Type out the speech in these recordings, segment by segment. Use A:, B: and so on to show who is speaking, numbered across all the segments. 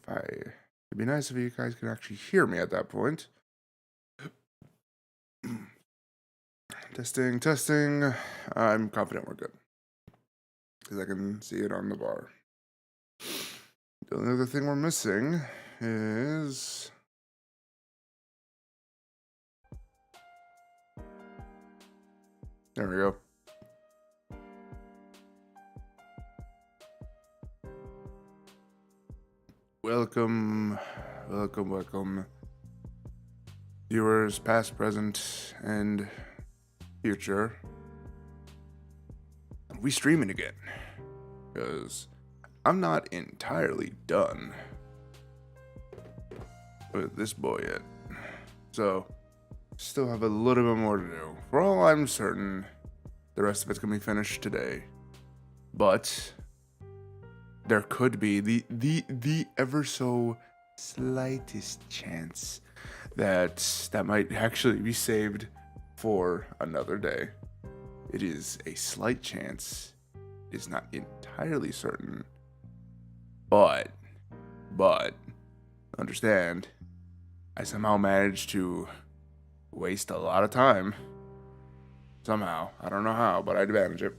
A: It'd be nice if you guys could actually hear me at that point. Testing. I'm confident we're good. Because I can see it on the bar. The only other thing we're missing is... There we go. Welcome. Viewers, past, present, and future. We streaming again. Because I'm not entirely done with this boy yet. So, still have a little bit more to do. For all I'm certain, the rest of it's gonna be finished today. But there could be the ever so slightest chance that might actually be saved for another day. It is a slight chance. It is not entirely certain. But understand, I somehow managed to waste a lot of time. Somehow. I don't know how, but I'd manage it.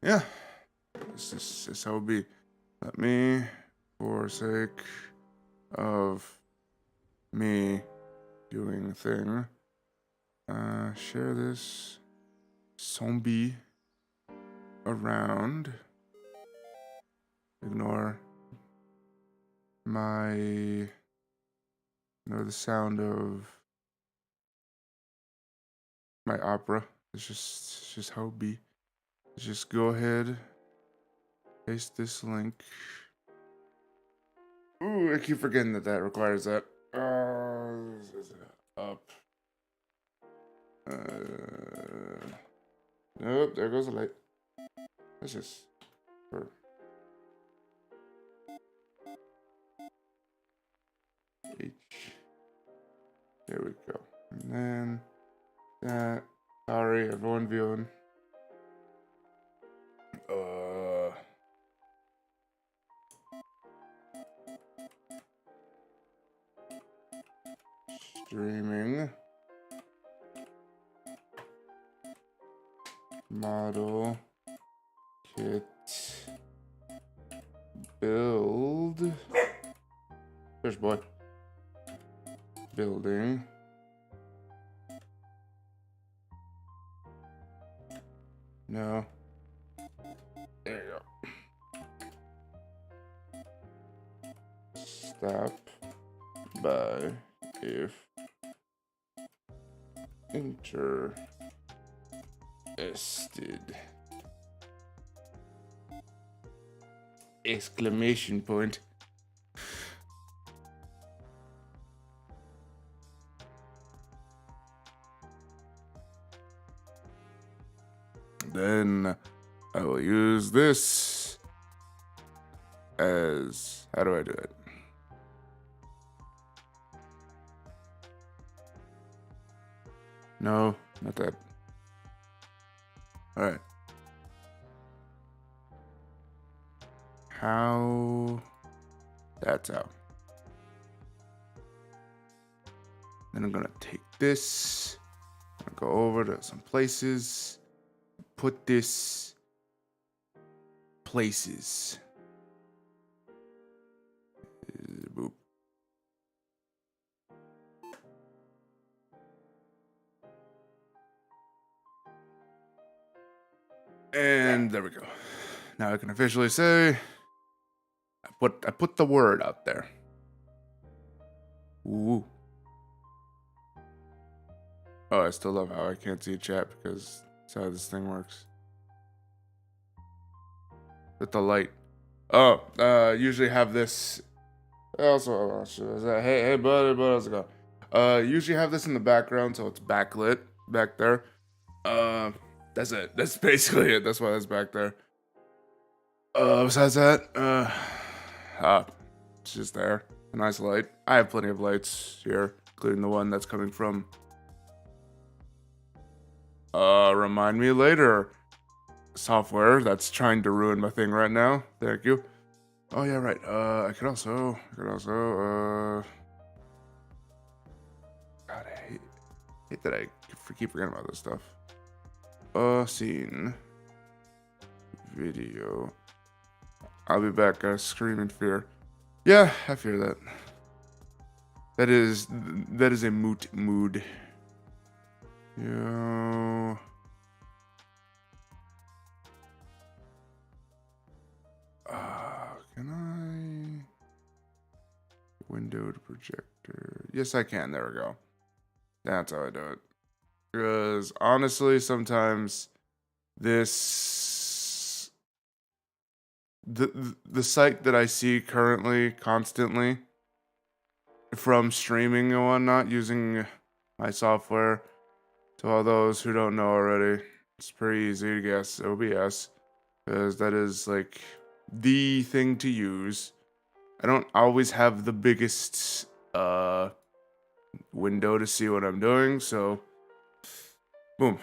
A: Yeah. This is how it be. Let me, for sake of me doing a thing, share this zombie around. Ignore the sound of my opera. It's just how it be. Just go ahead, paste this link. Ooh, I keep forgetting that requires that. Up. Nope, there goes the light. That's just for H. There we go. And then that. Sorry, everyone viewing. Streaming. Model. Kit. Build. Fish boy. Building. No. There you go. Stop by if interested. Exclamation point. Then I will use this as, how do I do it? No, not that. All right. How? That's how. Then I'm gonna take this, go over to some places, put this places. Boop. And there we go. Now I can officially say I put the word out there. Ooh. Oh, I still love how I can't see chat because that's how this thing works. With the light. Oh, usually have this. Also, hey buddy, how's it going? Usually have this in the background so it's backlit back there. That's it. That's basically it. That's why that's back there. Besides that, it's just there. A nice light. I have plenty of lights here, including the one that's coming from. Remind me later. software that's trying to ruin my thing right now. Thank you. Oh yeah, right. I could also, God, I hate that I keep forgetting about this stuff. Scene. Video. I'll be back, guys. Scream in fear. Yeah, I fear that. That is a moot mood. Yo. Can I? Windowed projector. Yes, I can. There we go. That's how I do it. Because honestly, sometimes this the site that I see currently constantly from streaming and whatnot using my software. To all those who don't know already, it's pretty easy to guess OBS, because that is like the thing to use. I don't always have the biggest window to see what I'm doing, so boom.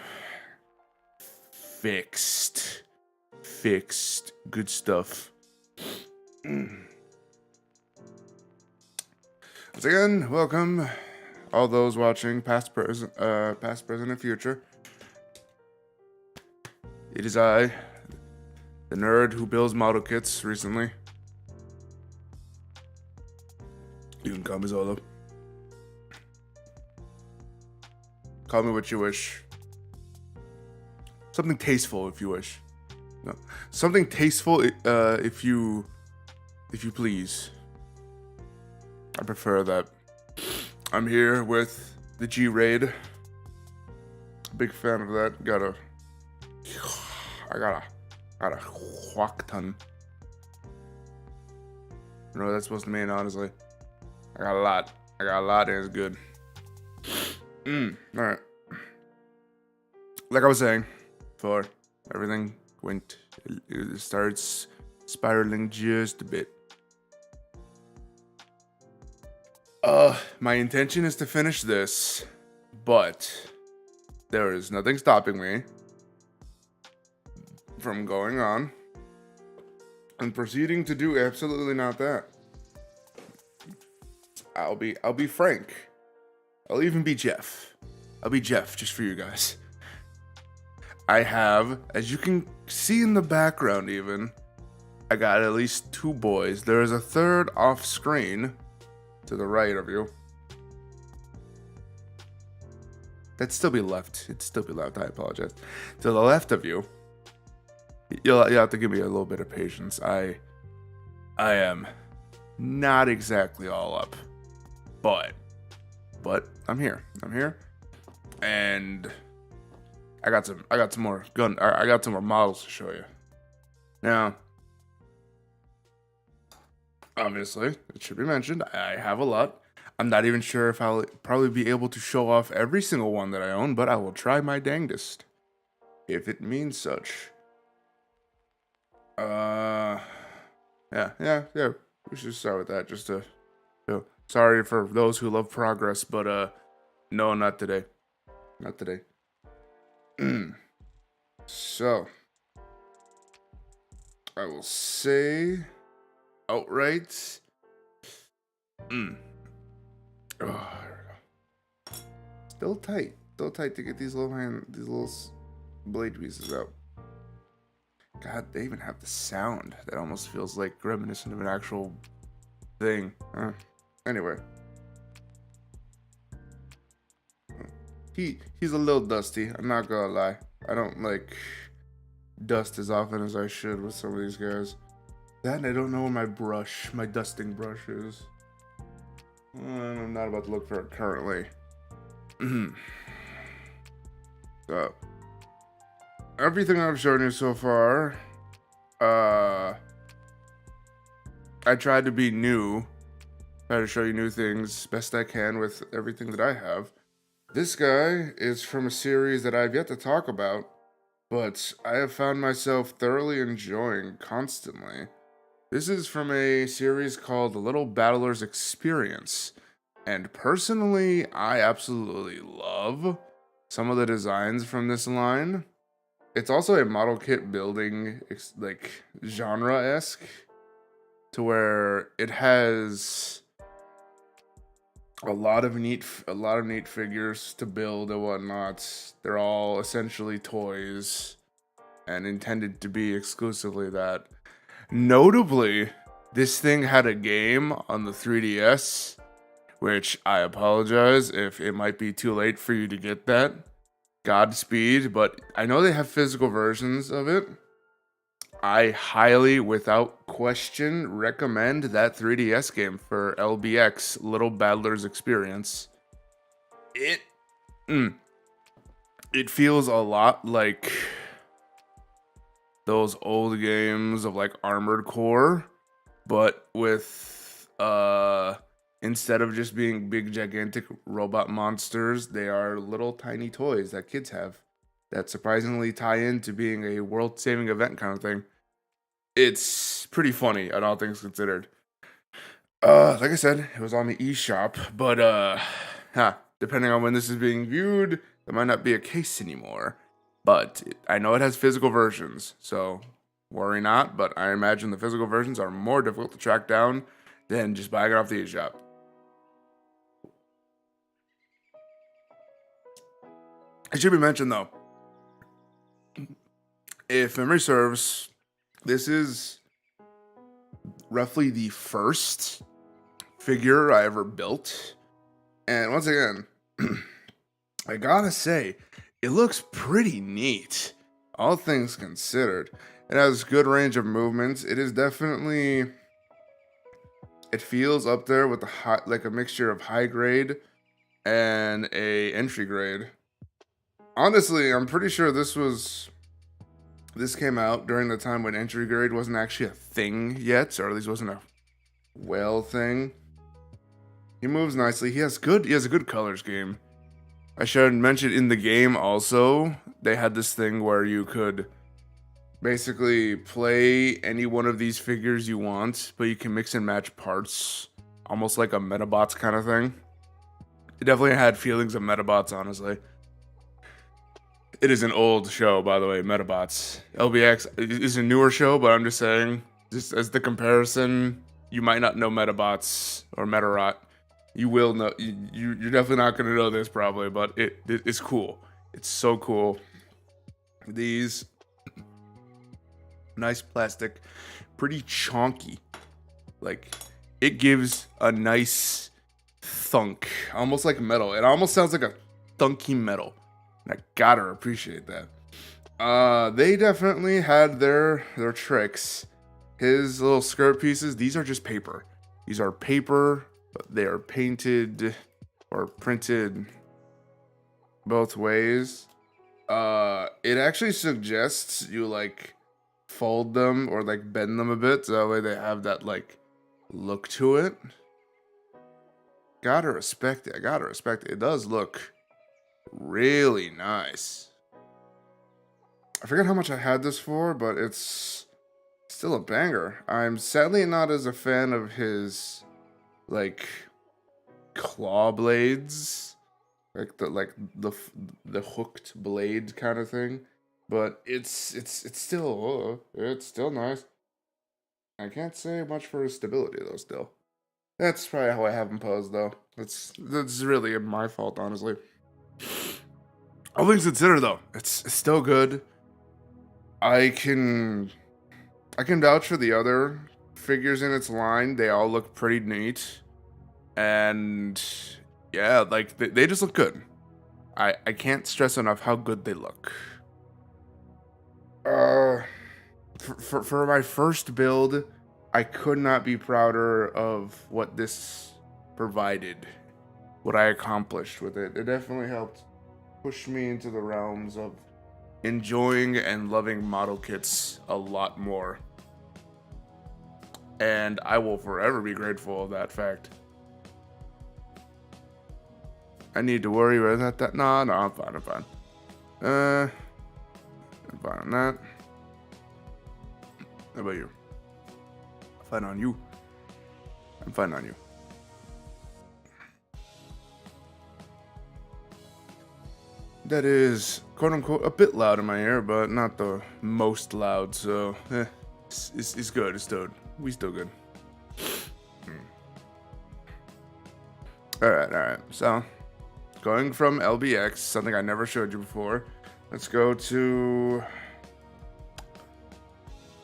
A: Fixed. Good stuff. Once again, welcome all those watching, past, present, and future. It is I, the nerd who builds model kits recently. You can call me Zolo. Call me what you wish. Something tasteful, if you wish. No, something tasteful, if you please. I prefer that. I'm here with the G-Raid. Big fan of that. I got a whack ton. You know what that's supposed to mean, honestly. I got a lot and it's good. Alright. Like I was saying before, everything it starts spiraling just a bit. My intention is to finish this, but there is nothing stopping me from going on and proceeding to do absolutely not that. I'll be frank. I'll even be Jeff. I'll be Jeff just for you guys. I have, as you can see in the background even, I got at least 2 boys. There is a third off screen to the right of you. That'd still be left. It'd still be left. I apologize. To the left of you, you'll have to give me a little bit of patience. I am not exactly all up, but I'm here. And I got some more I got some more models to show you. Now, obviously, it should be mentioned, I have a lot. I'm not even sure if I'll probably be able to show off every single one that I own, but I will try my dangest, if it means such. Yeah. We should start with that, just to, sorry for those who love progress, but no, not today. Not today. So, I will say outright. Oh, there we go. Still tight to get these little blade pieces out. God, they even have the sound that almost feels like reminiscent of an actual thing. Anyway, he's a little dusty. I'm not gonna lie. I don't like dust as often as I should with some of these guys. That and I don't know where my dusting brush is. I'm not about to look for it currently. So, everything I've shown you so far, I tried to be new. Try to show you new things best I can with everything that I have. This guy is from a series that I've yet to talk about, but I have found myself thoroughly enjoying constantly. This is from a series called The Little Battler's Experience, and personally, I absolutely love some of the designs from this line. it's also a model kit building like genre-esque, to where it has a lot of neat figures to build and whatnot. They're all essentially toys and intended to be exclusively that. Notably, this thing had a game on the 3DS, which I apologize if it might be too late for you to get that. Godspeed, but I know they have physical versions of it. I highly, without question, recommend that 3DS game for LBX, Little Battlers Experience. It feels a lot like those old games of like Armored Core, but with instead of just being big gigantic robot monsters, they are little tiny toys that kids have that surprisingly tie into being a world-saving event kind of thing. It's pretty funny, all things considered. Like I said, it was on the eShop, but depending on when this is being viewed, there might not be a case anymore. But I know it has physical versions, so worry not. But I imagine the physical versions are more difficult to track down than just buying it off the eShop. It should be mentioned though, if memory serves, this is roughly the first figure I ever built. And once again, I gotta say, it looks pretty neat, all things considered. It has good range of movements. It is definitely, it feels up there with the high, like a mixture of high grade and a entry grade. Honestly, I'm pretty sure this came out during the time when entry grade wasn't actually a thing yet, or at least wasn't a well thing. He moves nicely. He has a good color scheme. I should mention in the game also, they had this thing where you could basically play any one of these figures you want, but you can mix and match parts, almost like a Metabots kind of thing. It definitely had feelings of Metabots, honestly. It is an old show, by the way, Metabots. LBX is a newer show, but I'm just saying, just as the comparison, you might not know Metabots or Metarot. You will know. You're definitely not going to know this probably, but it's cool. It's so cool. These nice plastic, pretty chonky. Like, it gives a nice thunk, almost like metal. It almost sounds like a thunky metal. I gotta appreciate that. They definitely had their tricks. His little skirt pieces, these are just paper. These are paper, but they are painted or printed both ways. It actually suggests you like fold them or like bend them a bit, so that way they have that like look to it. Gotta respect it. It does look really nice. I forget how much I had this for, but it's still a banger. I'm sadly not as a fan of his like claw blades, like the hooked blade kind of thing, but it's still nice. I can't say much for his stability though. Still, that's probably how I have him posed though. That's really my fault, honestly. All things considered, though, it's still good. I can vouch for the other figures in its line. They all look pretty neat, and yeah, like they just look good. I can't stress enough how good they look. For my first build, I could not be prouder of what this provided, what I accomplished with it. It definitely helped push me into the realms of enjoying and loving model kits a lot more. And I will forever be grateful of that fact. I need to worry about that. No, I'm fine. I'm fine on that. How about you? Fine on you. I'm fine on you. That is quote unquote a bit loud in my ear, but not the most loud. So it's good. We still good. All right. So going from LBX, something I never showed you before. Let's go to.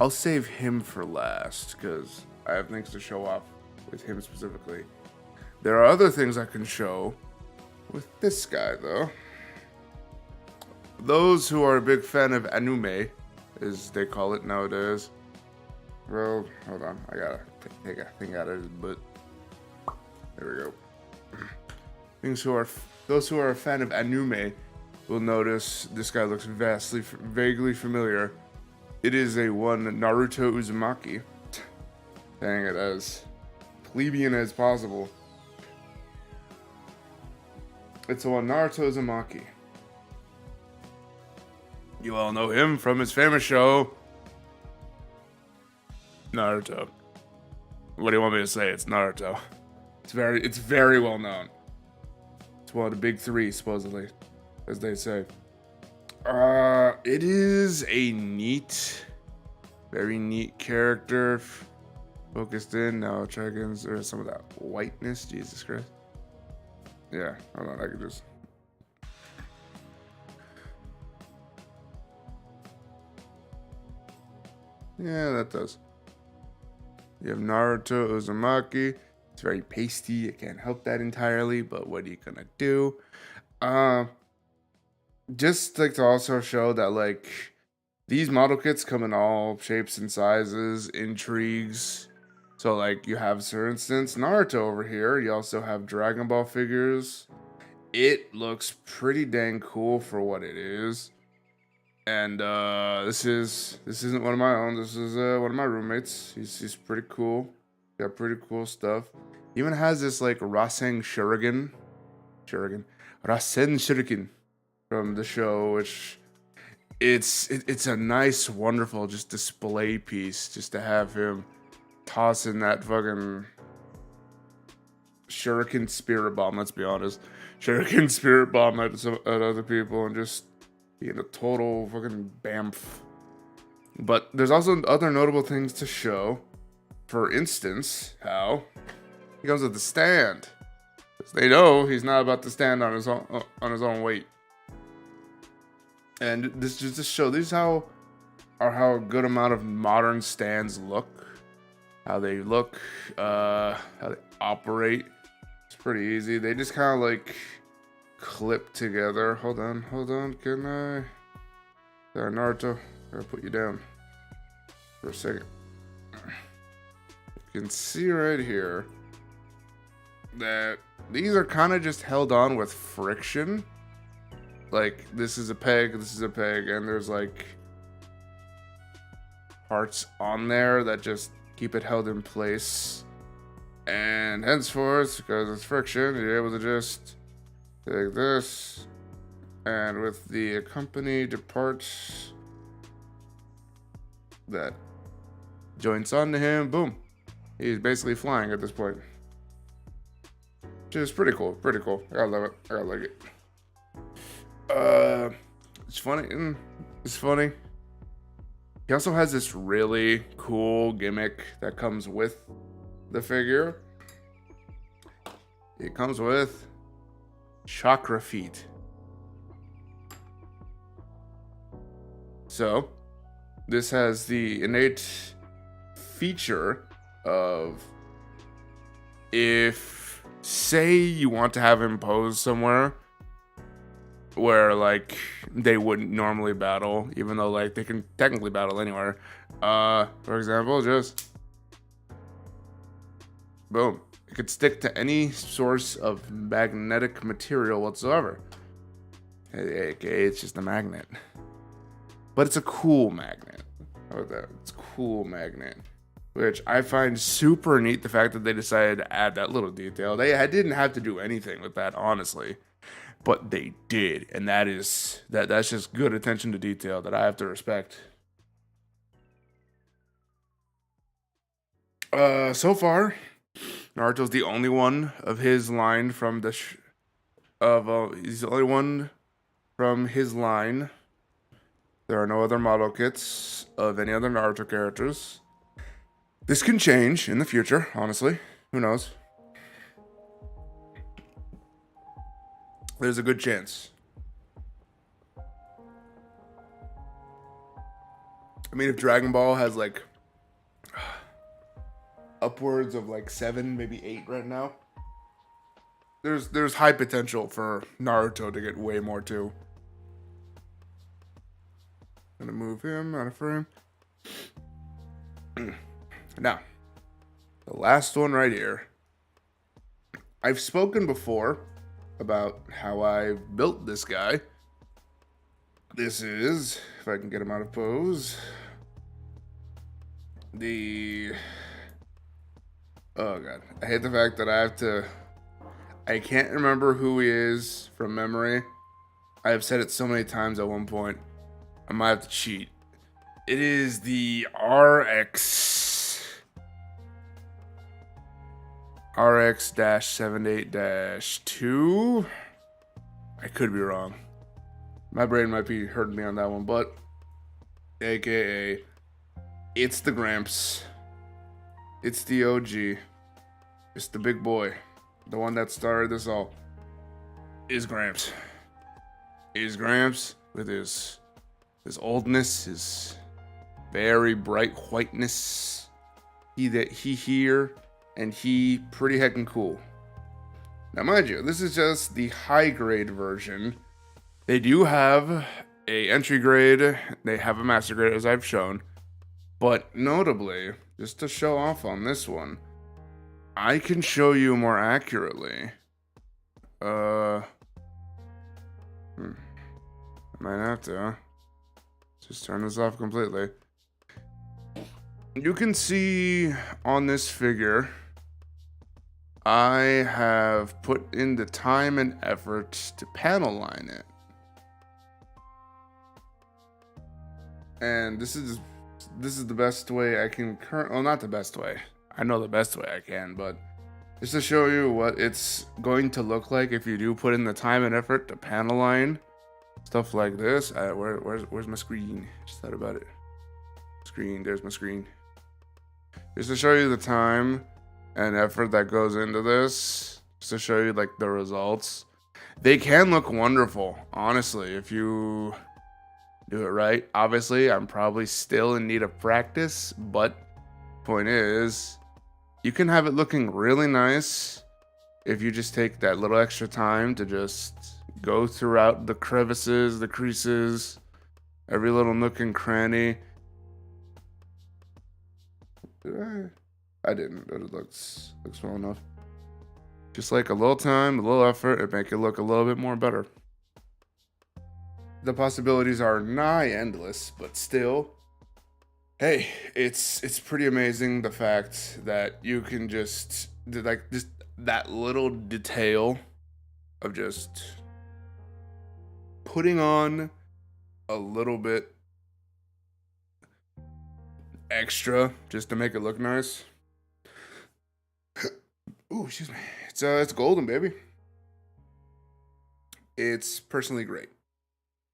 A: I'll save him for last because I have things to show off with him specifically. There are other things I can show with this guy though. Those who are a big fan of anime, as they call it nowadays. Well, hold on, I gotta take a thing out of his butt. There we go. Those who are a fan of anime will notice this guy looks vaguely familiar. It is a one Naruto Uzumaki. Saying it as plebeian as possible. It's a one Naruto Uzumaki. You all know him from his famous show, Naruto. What do you want me to say? It's Naruto. It's very well known. It's one of the big three, supposedly, as they say. It is a very neat character. Focused in, now dragons, or some of that whiteness, Jesus Christ. Yeah, hold on, I could just... Yeah, that does. You have Naruto Uzumaki. It's very pasty. I can't help that entirely, but what are you gonna do? Just like to also show that like these model kits come in all shapes and sizes, intrigues. So like you have, for instance, Naruto over here. You also have Dragon Ball figures. It looks pretty dang cool for what it is. And this isn't one of my own. This is one of my roommates. He's pretty cool. Got pretty cool stuff. He even has this like Rasen Shuriken from the show, which it's a nice, wonderful just display piece just to have him tossing that fucking Shuriken Spirit Bomb. Let's be honest, Shuriken Spirit Bomb at other people and just being a total fucking bamf. But there's also other notable things to show. For instance, how he comes with the stand. They know he's not about to stand on his own weight. And this just to show these how a good amount of modern stands look, how they look, how they operate. It's pretty easy. They just kind of like clip together. Hold on. Can I? There, Naruto. I'll put you down for a second. You can see right here that these are kind of just held on with friction. Like this is a peg, and there's like parts on there that just keep it held in place. And henceforth, because it's friction, you're able to just take this, and with the accompanied parts that joints onto him, boom. He's basically flying at this point. Which is pretty cool. I gotta love it. I gotta like it. It's funny. He also has this really cool gimmick that comes with the figure. It comes with chakra feet. So, this has the innate feature of if, say, you want to have him pose somewhere where, like, they wouldn't normally battle, even though, like, they can technically battle anywhere. For example, just boom. It could stick to any source of magnetic material whatsoever. AKA, it's just a magnet. But it's a cool magnet. How about that? It's a cool magnet. Which I find super neat, the fact that they decided to add that little detail. I didn't have to do anything with that, honestly. But they did. And that's just good attention to detail that I have to respect. So far, Naruto's the only one of his line from he's the only one from his line. There are no other model kits of any other Naruto characters. This can change in the future, honestly. Who knows? There's a good chance. I mean, if Dragon Ball has like upwards of like 7, maybe 8 right now, there's high potential for Naruto to get way more too. Gonna move him out of frame. Now, the last one right here. I've spoken before about how I built this guy. This is, if I can get him out of pose, oh god, I hate the fact that I can't remember who he is from memory. I have said it so many times at one point, I might have to cheat. It is the RX-78-2. I could be wrong. My brain might be hurting me on that one, but AKA, it's the Gramps. It's the OG. It's the big boy. The one that started this all. Is Gramps. Is Gramps with his oldness, his very bright whiteness. He here, and he pretty heckin' cool. Now mind you, this is just the high grade version. They do have a entry grade, they have a master grade as I've shown, but notably, just to show off on this one, I can show you more accurately. I might have to just turn this off completely. You can see on this figure, I have put in the time and effort to panel line it. And this is the best way I can well, not the best way. I know the best way I can, but just to show you what it's going to look like if you do put in the time and effort to panel line stuff like this. Where's my screen? Just thought about it. Screen, there's my screen. Just to show you the time and effort that goes into this, just to show you like the results. They can look wonderful, honestly, if you do it right. Obviously, I'm probably still in need of practice, but point is, you can have it looking really nice if you just take that little extra time to just go throughout the crevices, the creases, every little nook and cranny. I didn't, but it looks well enough. Just like a little time, a little effort, it make it look a little bit more better. The possibilities are nigh endless, but still, hey, it's pretty amazing the fact that you can just that little detail of just putting on a little bit extra just to make it look nice. Ooh, excuse me. It's golden, baby. It's personally great,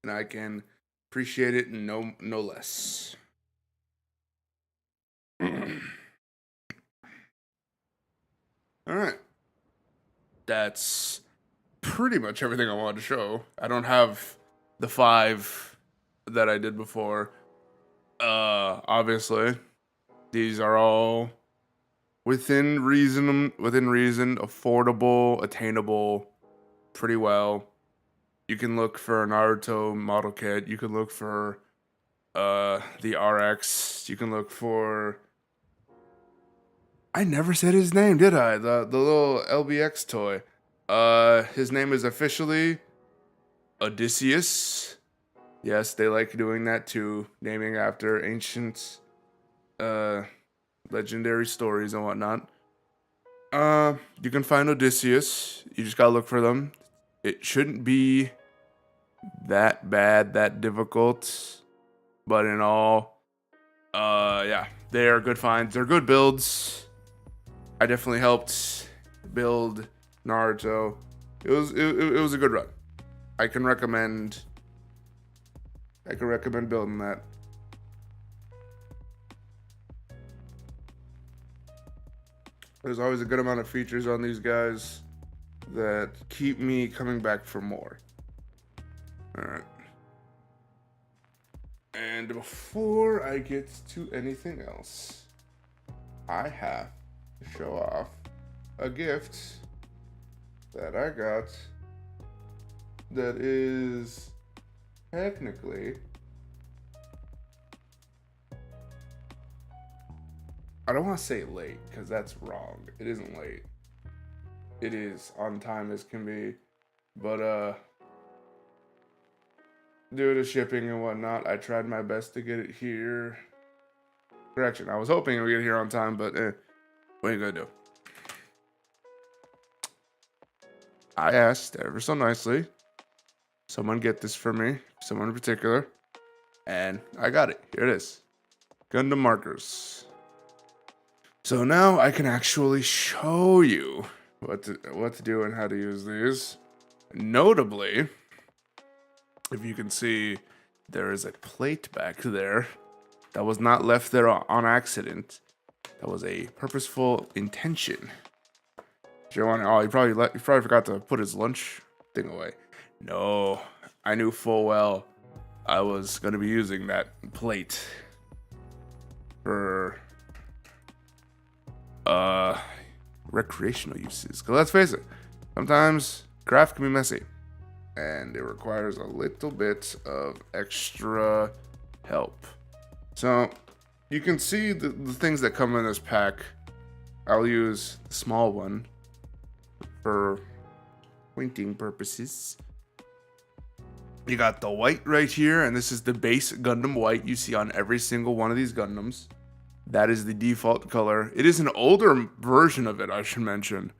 A: and I can appreciate it no less. All right, that's pretty much everything I wanted to show. I don't have the 5 that I did before. Obviously, these are all within reason, affordable, attainable, pretty well. You can look for a Naruto model kit. You can look for the RX. You can look for, I never said his name, did I? The little LBX toy. His name is officially Odysseus. Yes, they like doing that too, naming after ancient legendary stories and whatnot. You can find Odysseus. You just gotta look for them. It shouldn't be that bad, that difficult. But in all, yeah, they are good finds. They're good builds. I definitely helped build Naruto. It was a good run. I can recommend I could recommend building that. There's always a good amount of features on these guys that keep me coming back for more. Alright. And before I get to anything else, I have to show off a gift that I got that is technically, I don't want to say late because that's wrong. It isn't late. It is on time as can be, but due to shipping and whatnot, I tried my best to get it here. Correction, I was hoping it would get here on time, but what are you gonna do? I asked ever so nicely, someone get this for me, someone in particular, and I got it. Here it is. Gundam markers. So now I can actually show you what to do and how to use these. Notably, if you can see, there is a plate back there that was not left there on accident. That was a purposeful intention. Oh, he probably forgot to put his lunch thing away. No, I knew full well I was gonna be using that plate for recreational uses. Cause let's face it, sometimes craft can be messy, and it requires a little bit of extra help. So you can see the things that come in this pack. I'll use the small one for pointing purposes. You got the white right here, and this is the base Gundam white you see on every single one of these Gundams. That is the default color. It is an older version of it, I should mention,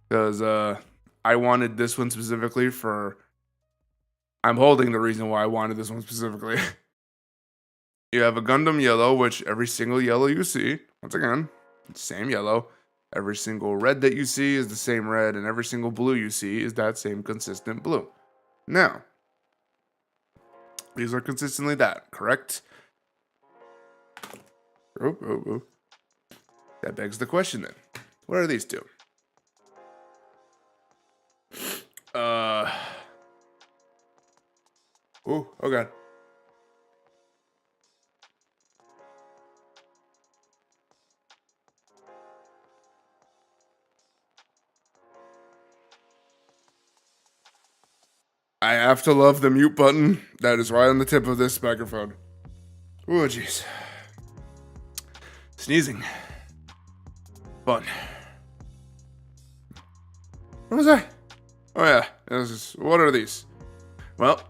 A: because I wanted this one specifically for... I'm holding the reason why I wanted this one specifically. You have a Gundam yellow, which every single yellow you see, once again, same yellow. Every single red that you see is the same red, and every single blue you see is that same consistent blue. Now, these are consistently that, correct? Oh. That begs the question then. What are these two? Oh god. I have to love the mute button. That is right on the tip of this microphone. Oh, jeez. Sneezing. Fun. What was I? Oh, yeah. What are these? Well,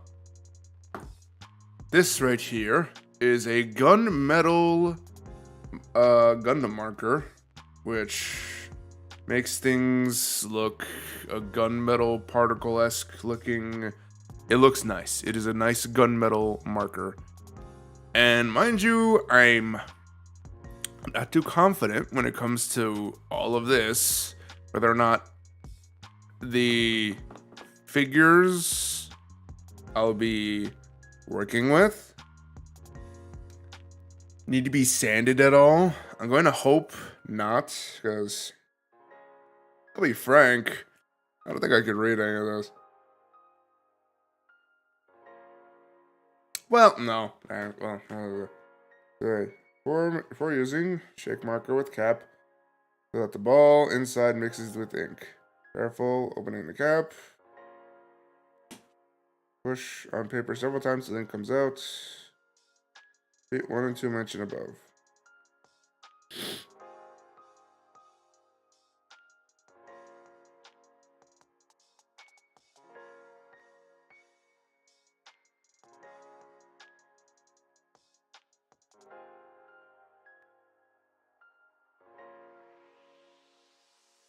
A: this right here is a gunmetal Gundam marker, which makes things look a gunmetal particle-esque looking. It looks nice. It is a nice gunmetal marker. And mind you, I'm not too confident when it comes to all of this, whether or not the figures I'll be working with need to be sanded at all. I'm going to hope not, because I'll be frank, I don't think I could read any of this. Well, no. For using, shake marker with cap so that the ball inside mixes with ink. Careful opening the cap. Push on paper several times so the ink comes out. Feet 1 and 2 mentioned above.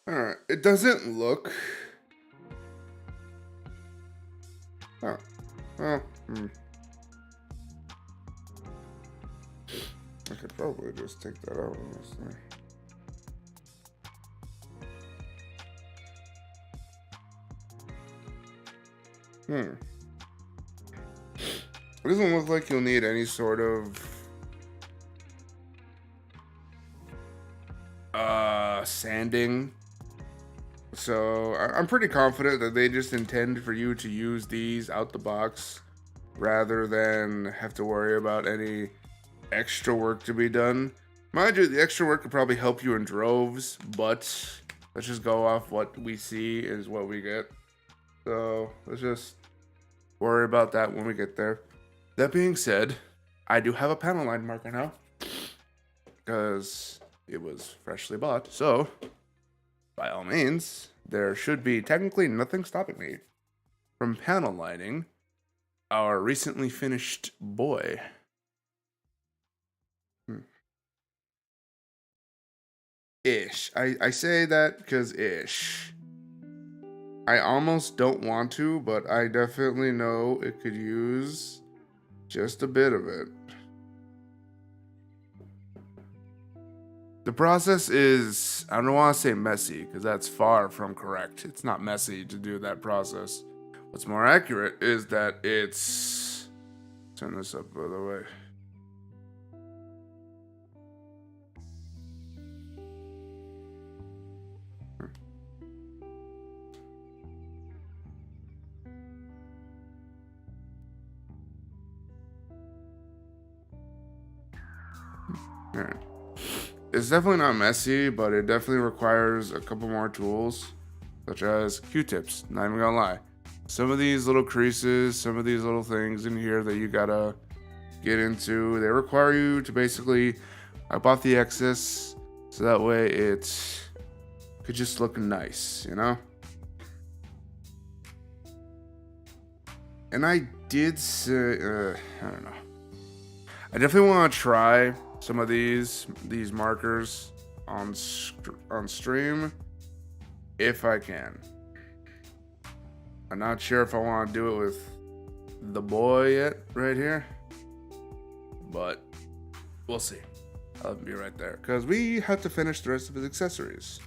A: Alright, it doesn't look... Oh. I could probably just take that out, honestly. It doesn't look like you'll need any sort of sanding. So I'm pretty confident that they just intend for you to use these out the box rather than have to worry about any extra work to be done. Mind you, the extra work could probably help you in droves, but let's just go off what we see is what we get. So let's just worry about that when we get there. That being said, I do have a panel line marker now because it was freshly bought. So by all means, there should be technically nothing stopping me from panel lining our recently finished boy. Ish. I say that because ish. I almost don't want to, but I definitely know it could use just a bit of it. The process is, I don't want to say messy, because that's far from correct. It's not messy to do that process. What's more accurate is that it's... Turn this up, by the way. Alright. It's definitely not messy, but it definitely requires a couple more tools, such as Q-tips. Not even gonna lie. Some of these little creases, some of these little things in here that you gotta get into, they require you to basically wipe off the excess, so that way it could just look nice, you know? And I did say, I don't know. I definitely want to try some of these markers on stream if I can. I'm not sure if I want to do it with the boy yet right here, but we'll see. I'll be right there because we have to finish the rest of his accessories,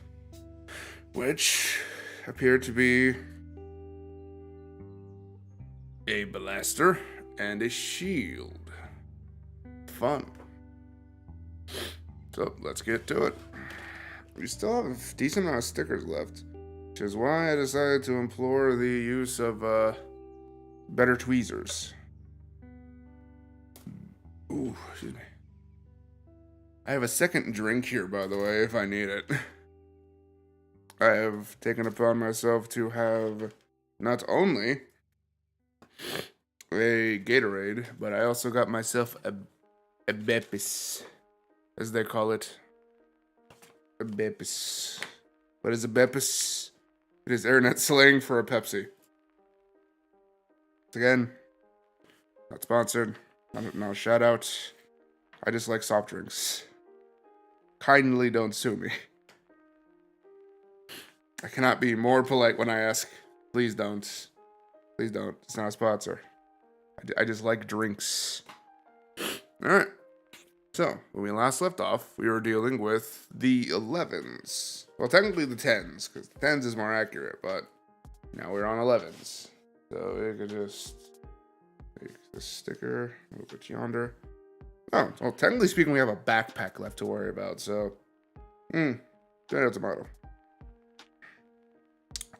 A: which appear to be a blaster and a shield. Fun. So let's get to it. We still have a decent amount of stickers left, which is why I decided to implore the use of better tweezers. Ooh, excuse me. I have a second drink here, by the way, if I need it. I have taken upon myself to have not only a Gatorade, but I also got myself a Beppis, as they call it. A Beppis. What is a Beppis? It is internet slang for a Pepsi. Again, not sponsored. No shout out. I just like soft drinks. Kindly don't sue me. I cannot be more polite when I ask. Please don't. Please don't. It's not a sponsor. I just like drinks. Alright. So, when we last left off, we were dealing with the 11s. Well, technically the 10s, because the 10s is more accurate, but now we're on 11s. So, we could just take this sticker, move it yonder. Oh, well, technically speaking, we have a backpack left to worry about, so... tomato, tomato.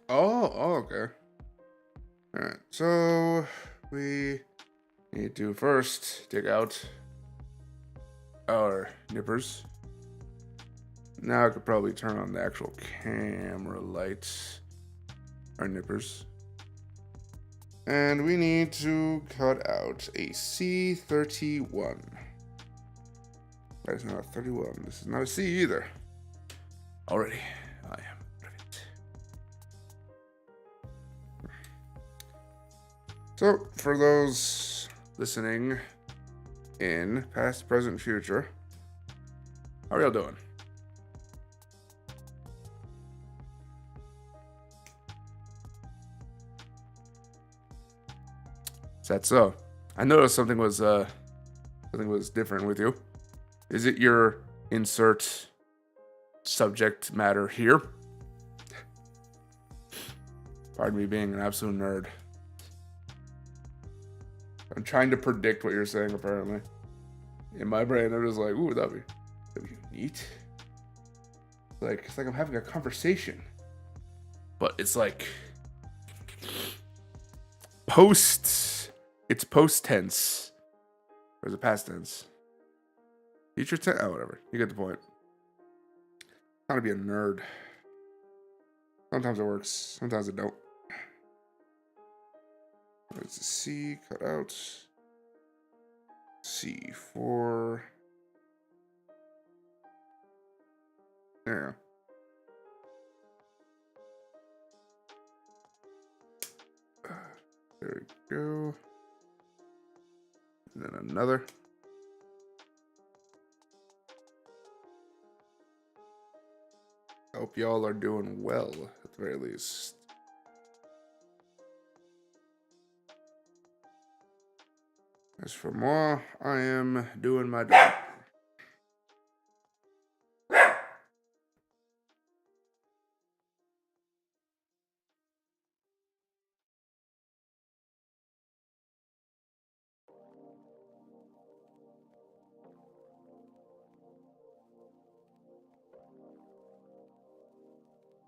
A: Oh, okay. Alright, so we need to first dig out our nippers. Now I could probably turn on the actual camera lights. Our nippers. And we need to cut out a C31. That is not a 31. This is not a C either. Already, I am ready. So, for those listening in past, present, future, how are y'all doing? Is that so? I noticed something was different with you. Is it your insert subject matter here? Pardon me being an absolute nerd. I'm trying to predict what you're saying, apparently. In my brain, I'm just like, ooh, that'd be neat. It's like I'm having a conversation. But it's like it's post tense. Or is it past tense? Future tense? Oh, whatever. You get the point. Trying to be a nerd. Sometimes it works, sometimes it don't. What's the C? Cut out. C4. There. There we go. And then another. I hope y'all are doing well, at the very least. As for moi, I am doing my job.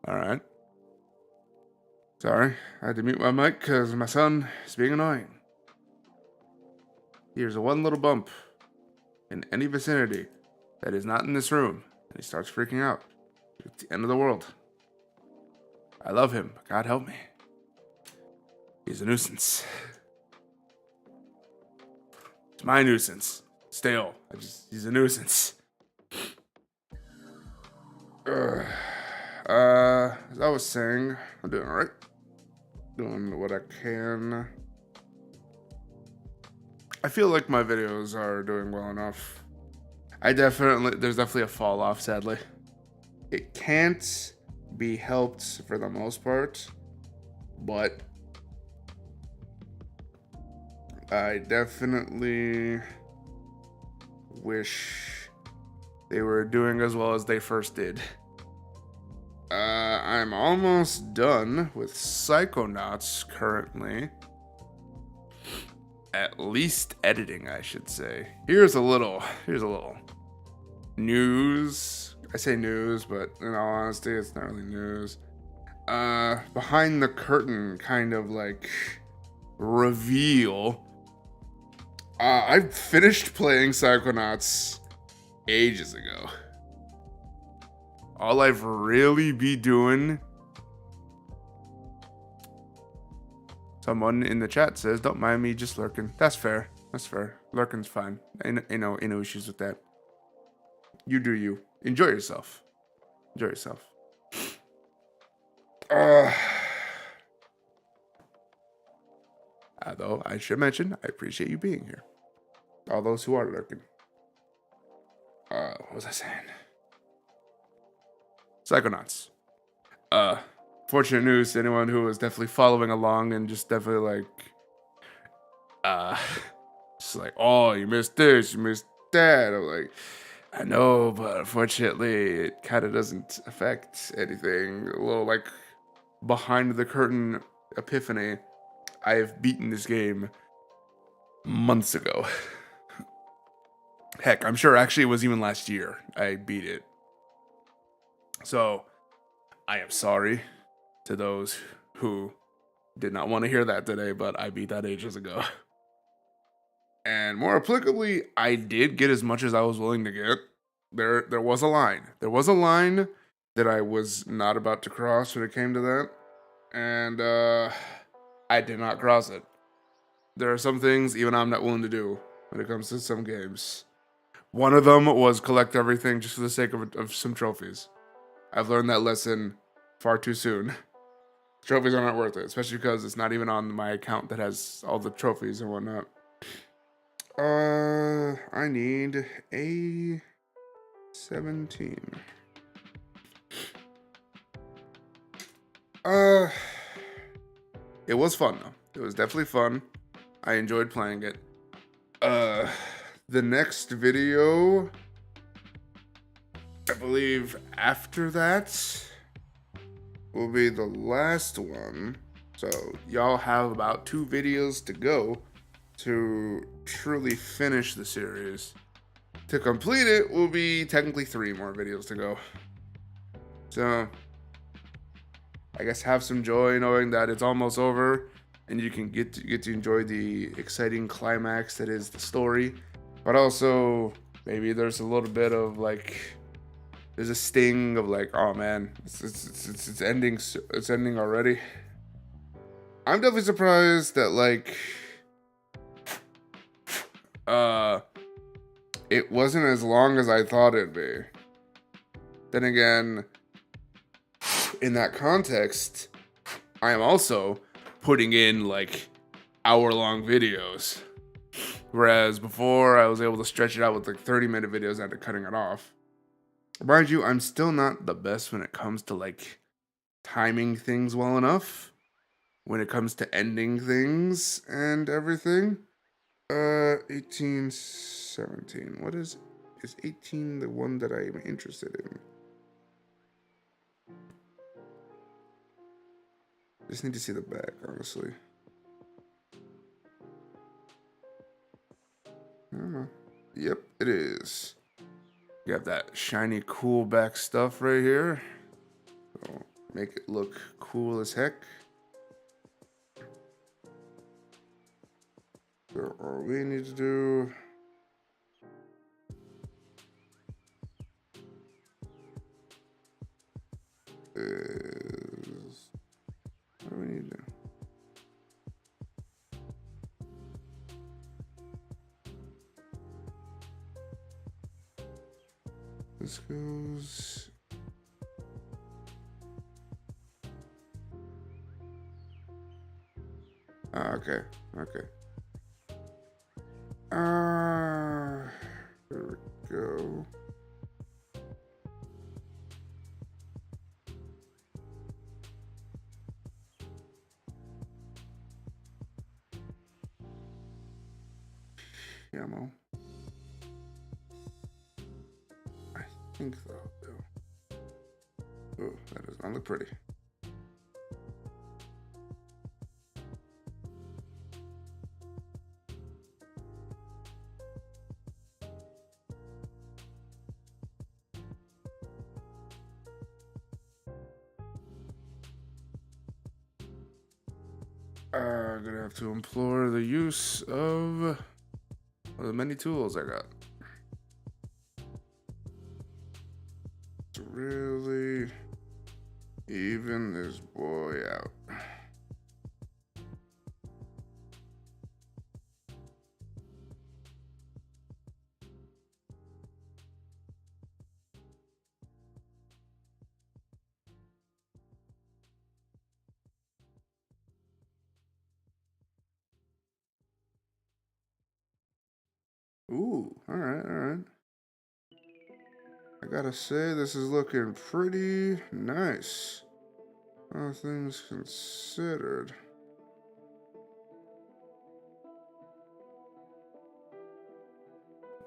A: Alright. Sorry, I had to mute my mic because my son is being annoying. Here's a one little bump in any vicinity that is not in this room, and he starts freaking out. It's the end of the world. I love him, but God help me. He's a nuisance. It's my nuisance. Still, he's a nuisance. As I was saying, I'm doing alright. Doing what I can. I feel like my videos are doing well enough. There's definitely a fall off, sadly. It can't be helped for the most part, but I definitely wish they were doing as well as they first did. I'm almost done with Psychonauts currently. At least editing, I should say. Here's a little news. I say news, but in all honesty, it's not really news. Behind the curtain kind of like reveal. I finished playing Psychonauts ages ago. All I've really be doing. Someone in the chat says, "Don't mind me, just lurking." That's fair. That's fair. Lurking's fine. Ain't no issues with that. You do you. Enjoy yourself. Enjoy yourself. Though I should mention, I appreciate you being here. All those who are lurking. What was I saying? Psychonauts. Fortunate news to anyone who was definitely following along and just definitely just like, oh, you missed this, you missed that. I'm like, I know, but unfortunately, it kind of doesn't affect anything. A little like behind the curtain epiphany. I have beaten this game months ago. Heck, I'm sure actually it was even last year I beat it. So, I am sorry to those who did not want to hear that today, but I beat that ages ago. And more applicably, I did get as much as I was willing to get. There was a line. There was a line that I was not about to cross when it came to that. And I did not cross it. There are some things even I'm not willing to do when it comes to some games. One of them was collect everything just for the sake of some trophies. I've learned that lesson far too soon. Trophies are not worth it, especially because it's not even on my account that has all the trophies and whatnot. I need a 17. It was fun though. It was definitely fun. I enjoyed playing it. The next video, I believe after that, will be the last one. So y'all have about 2 videos to go. to truly finish the series. To complete it will be technically 3 more videos to go. So, I guess have some joy knowing that it's almost over, and you can get to enjoy the exciting climax that is the story. But also, maybe there's a little bit of like, there's a sting of like, oh man, it's ending. It's ending already. I'm definitely surprised that like, it wasn't as long as I thought it'd be. Then again, in that context, I am also putting in like hour-long videos. Whereas before, I was able to stretch it out with like 30-minute videos after cutting it off. Mind you, I'm still not the best when it comes to like timing things well enough. When it comes to ending things and everything. 18, 17. What is 18 the one that I am interested in? Just need to see the back, honestly. I don't know. Yep, it is. You have that shiny, cool back stuff right here. So make it look cool as heck. So all we need to do is, what do we need to do? This goes. Okay. There we go. Ammo. I think that'll do. Oh, that does not look pretty. I'm gonna have to implore the use of the many tools I got. To really even this boy out. Ooh, all right. I gotta say, this is looking pretty nice. All things considered.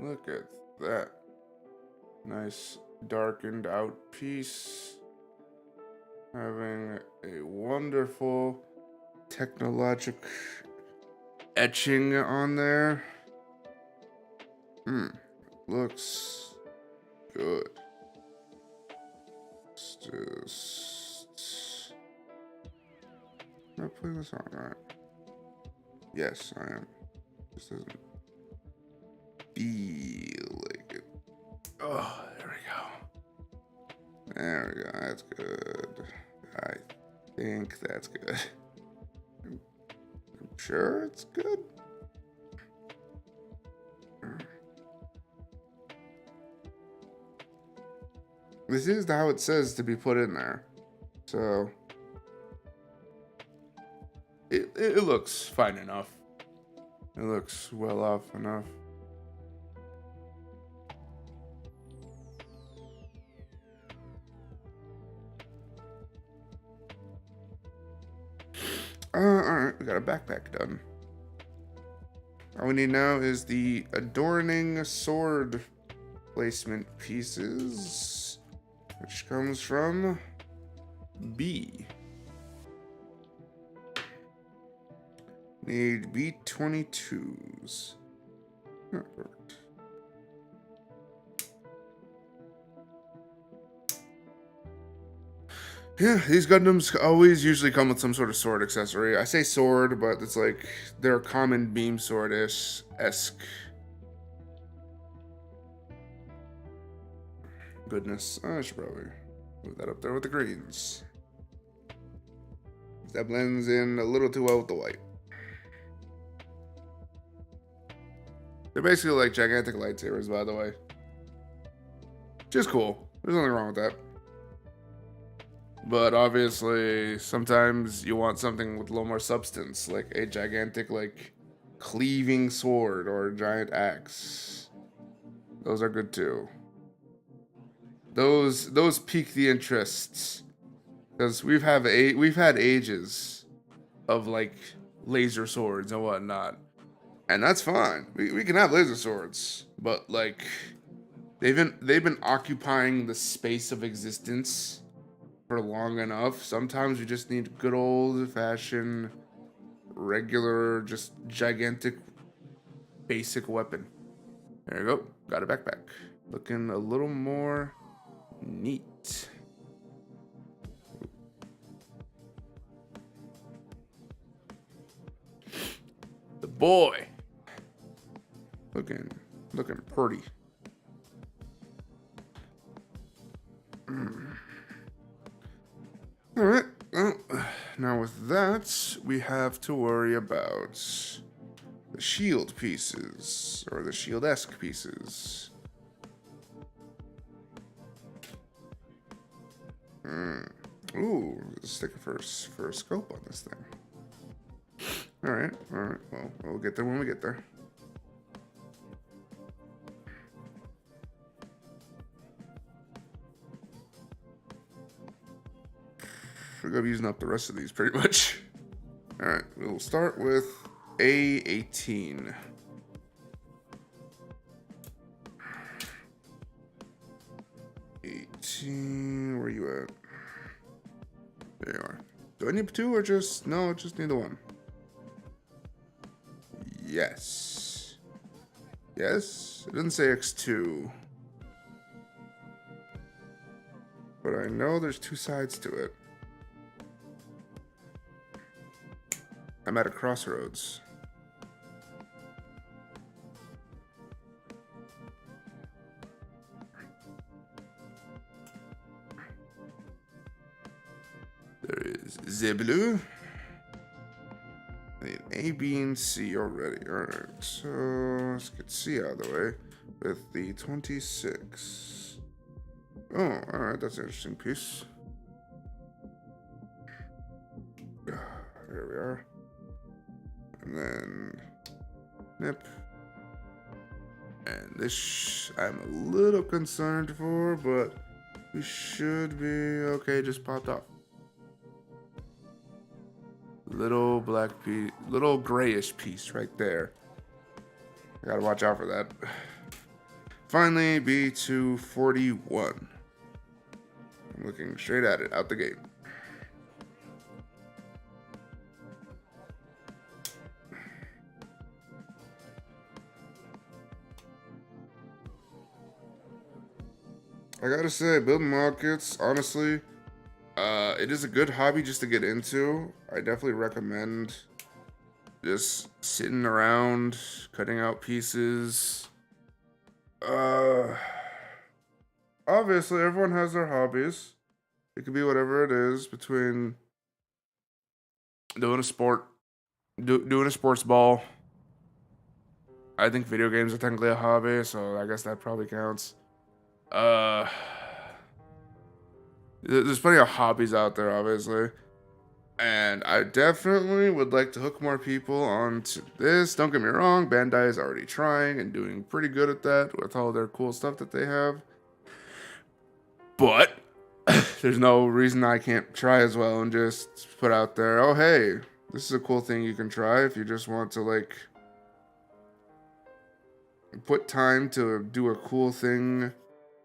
A: Look at that. Nice darkened out piece. Having a wonderful technologic etching on there. Looks good. Am I putting this on right? Yes, I am. This doesn't feel like it. Oh, there we go. There we go. That's good. I think that's good. I'm sure it's good. This is how it says to be put in there. So it looks fine enough. It looks well off enough. Alright, we got a backpack done. All we need now is the adorning sword placement pieces, which comes from B. Need B-22s. Oh, perfect. Yeah, these Gundams always usually come with some sort of sword accessory. I say sword, but it's like they're a common beam sword-esque. Goodness, I should probably move that up there with the greens. That blends in a little too well with the white. They're basically like gigantic lightsabers, by the way. Just cool. There's nothing wrong with that. But obviously, sometimes you want something with a little more substance, like a gigantic, like, cleaving sword or a giant axe. Those are good too. Those pique the interests, because we've had ages of like laser swords and whatnot, and that's fine. We can have laser swords, but like they've been occupying the space of existence for long enough. Sometimes we just need good old-fashioned, regular, just gigantic, basic weapon. There you go. Got a backpack. Looking a little more neat. The boy. Looking pretty. Alright, well, now with that, we have to worry about the shield pieces, or the shield-esque pieces. Ooh, let's take a first scope on this thing. Alright, well, we'll get there when we get there. We're gonna be using up the rest of these pretty much. Alright, we'll start with A18. Where are you at? There you are. Do I need two or just... No, just need the one. Yes. Yes? It didn't say X2. But I know there's two sides to it. I'm at a crossroads. There is the blue. I need A, B, and C already. Alright, so let's get C out of the way with the 26. Oh, alright, that's an interesting piece. There we are. And then nip. And this I'm a little concerned for, but we should be okay. Just popped off. Little black piece, little grayish piece right there. I gotta watch out for that. Finally, B241. I'm looking straight at it, out the gate. I gotta say, building model kits, honestly, it is a good hobby just to get into. I definitely recommend just sitting around, cutting out pieces. Obviously, everyone has their hobbies. It could be whatever it is, between doing a sport, doing a sports ball. I think video games are technically a hobby, so I guess that probably counts. There's plenty of hobbies out there, obviously. And I definitely would like to hook more people onto this. Don't get me wrong, Bandai is already trying and doing pretty good at that with all their cool stuff that they have. But there's no reason I can't try as well and just put out there, oh hey, this is a cool thing you can try if you just want to like put time to do a cool thing.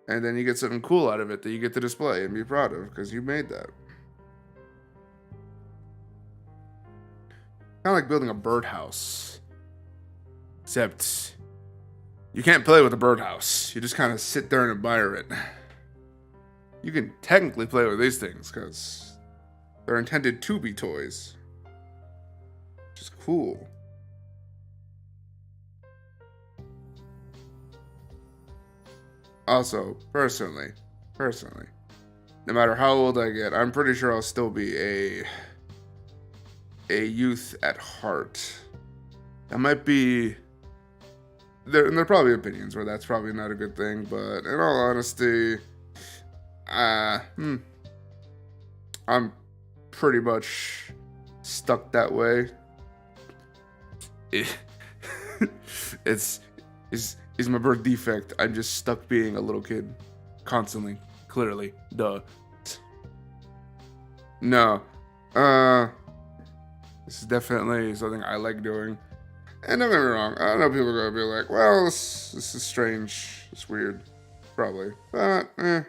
A: And then you get something cool out of it that you get to display and be proud of because you made that. kind of like building a birdhouse. Except you can't play with a birdhouse. You just kind of sit there and admire it. You can technically play with these things because they're intended to be toys. Which is cool. Also, personally, no matter how old I get, I'm pretty sure I'll still be a youth at heart. That might be... There are probably opinions where that's probably not a good thing, but in all honesty, I'm pretty much stuck that way. It's my birth defect. I'm just stuck being a little kid constantly. Clearly, duh. No, this is definitely something I like doing. And don't get me wrong, I know people are gonna be like, well, this is strange, it's weird, probably. But, you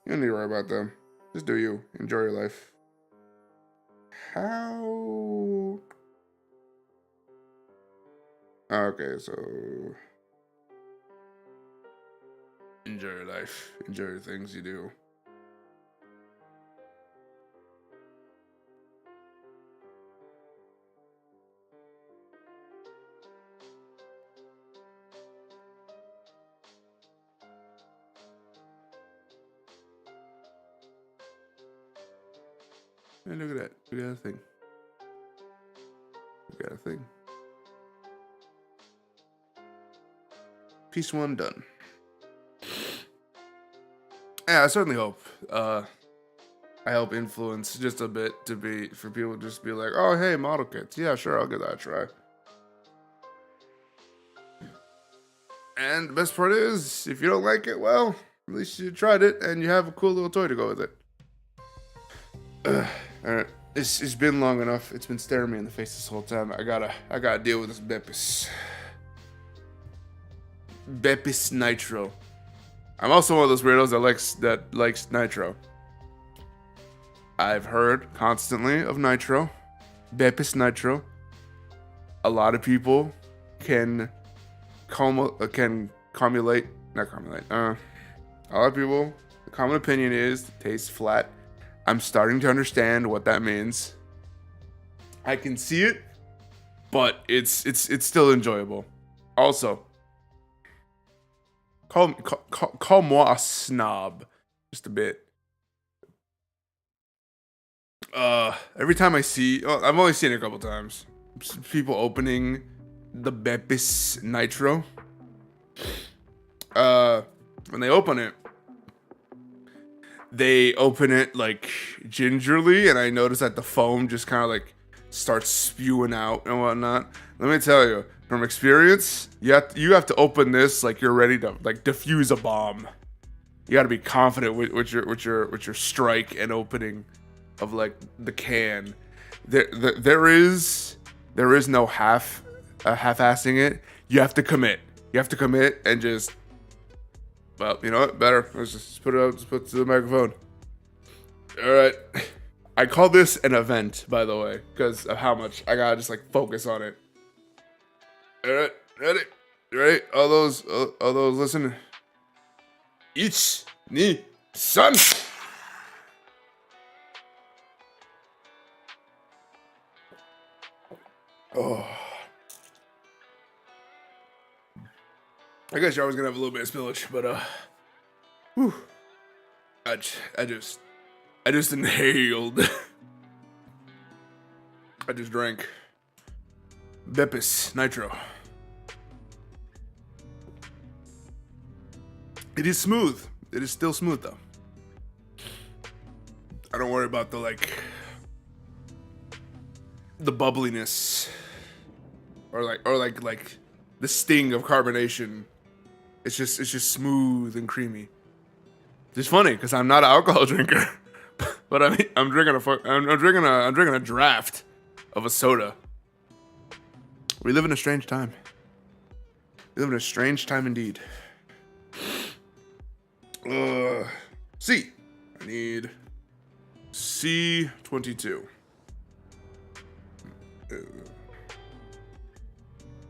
A: don't need to worry about them. Just do you. Enjoy your life. How? Okay, so... Enjoy your life. Enjoy the things you do. Hey, look at that. We got a thing. We got a thing. Piece 1 done. Yeah, I certainly hope. I help influence just a bit for people to just be like, oh, hey, model kits. Yeah, sure, I'll give that a try. And the best part is, if you don't like it, well, at least you tried it and you have a cool little toy to go with it. Alright, it's been long enough. It's been staring me in the face this whole time. I gotta deal with this Beppis. Beppis Nitro. I'm also one of those weirdos that likes Nitro. I've heard constantly of Nitro. Beppis Nitro. A lot of people can cumulate. A lot of people, the common opinion is it tastes flat. I'm starting to understand what that means. I can see it, but it's still enjoyable. Also, call moi a snob, just a bit. Every time I see, I've only seen it a couple times. People opening the Beppis Nitro. When they open it like gingerly, and I notice that the foam just kind of like starts spewing out and whatnot. Let me tell you, from experience, you have to open this like you're ready to like defuse a bomb. You got to be confident with your strike and opening of like the can. There is no half-assing it. You have to commit. You have to commit and just. Well, you know what? Better. Let's just put it out. Just put it to the microphone. All right. I call this an event, by the way, because of how much I gotta just like focus on it. All right, ready? All those listening. Ich, ni, san. Oh. I guess you're always gonna have a little bit of spillage, but whew. I just inhaled. I just drank Beppis Nitro. It is smooth. It is still smooth though. I don't worry about the bubbliness or like the sting of carbonation. It's just smooth and creamy. It's funny because I'm not an alcohol drinker, but I mean I'm drinking a draft of a soda. We live in a strange time. We live in a strange time indeed. C. I need C22.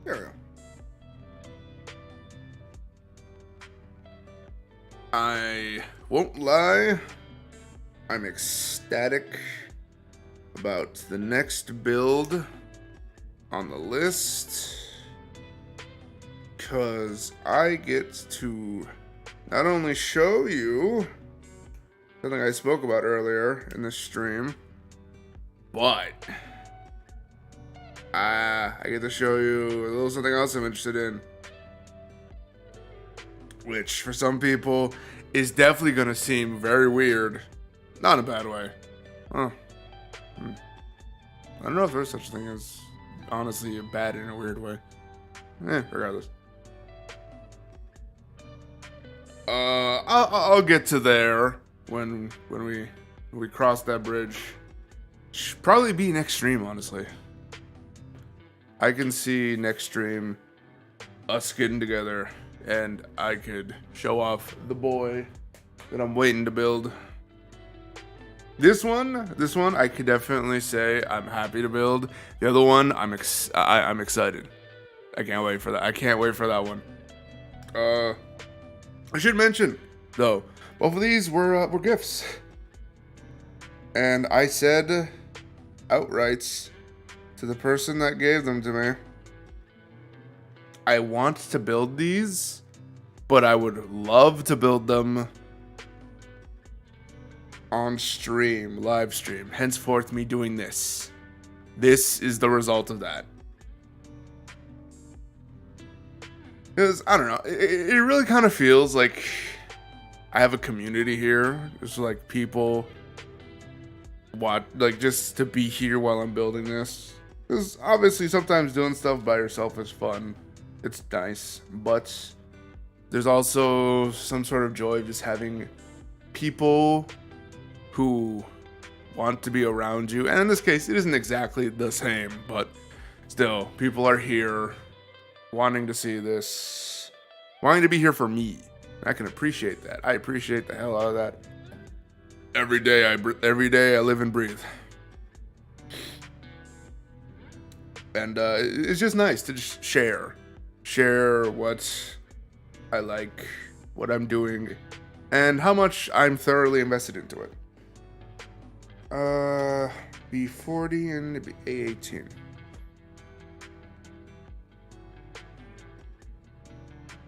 A: There we go. I won't lie, I'm ecstatic about the next build on the list, because I get to not only show you something I spoke about earlier in this stream, but I get to show you a little something else I'm interested in, which for some people is definitely going to seem very weird. Not in a bad way. Huh. I don't know if there's such a thing as, honestly, bad in a weird way. Regardless. I'll get to there when we cross that bridge. Should probably be next stream, honestly. I can see next stream us getting together, and I could show off the boy that I'm waiting to build. This one, I could definitely say I'm happy to build. The other one, I'm excited. I can't wait for that. I can't wait for that one. I should mention, though, both of these were gifts, and I said outright to the person that gave them to me, I want to build these, but I would love to build them on stream, live stream. Henceforth, me doing this. This is the result of that. Because, I don't know, it really kind of feels like I have a community here. It's like people want, like, just to be here while I'm building this. Because obviously sometimes doing stuff by yourself is fun. It's nice. But there's also some sort of joy of just having people who want to be around you. And in this case, it isn't exactly the same, but still, people are here wanting to see this, wanting to be here for me. I can appreciate that. I appreciate the hell out of that. Every day I live and breathe. And it's just nice to just share what I like, what I'm doing, and how much I'm thoroughly invested into it. B40 and A18.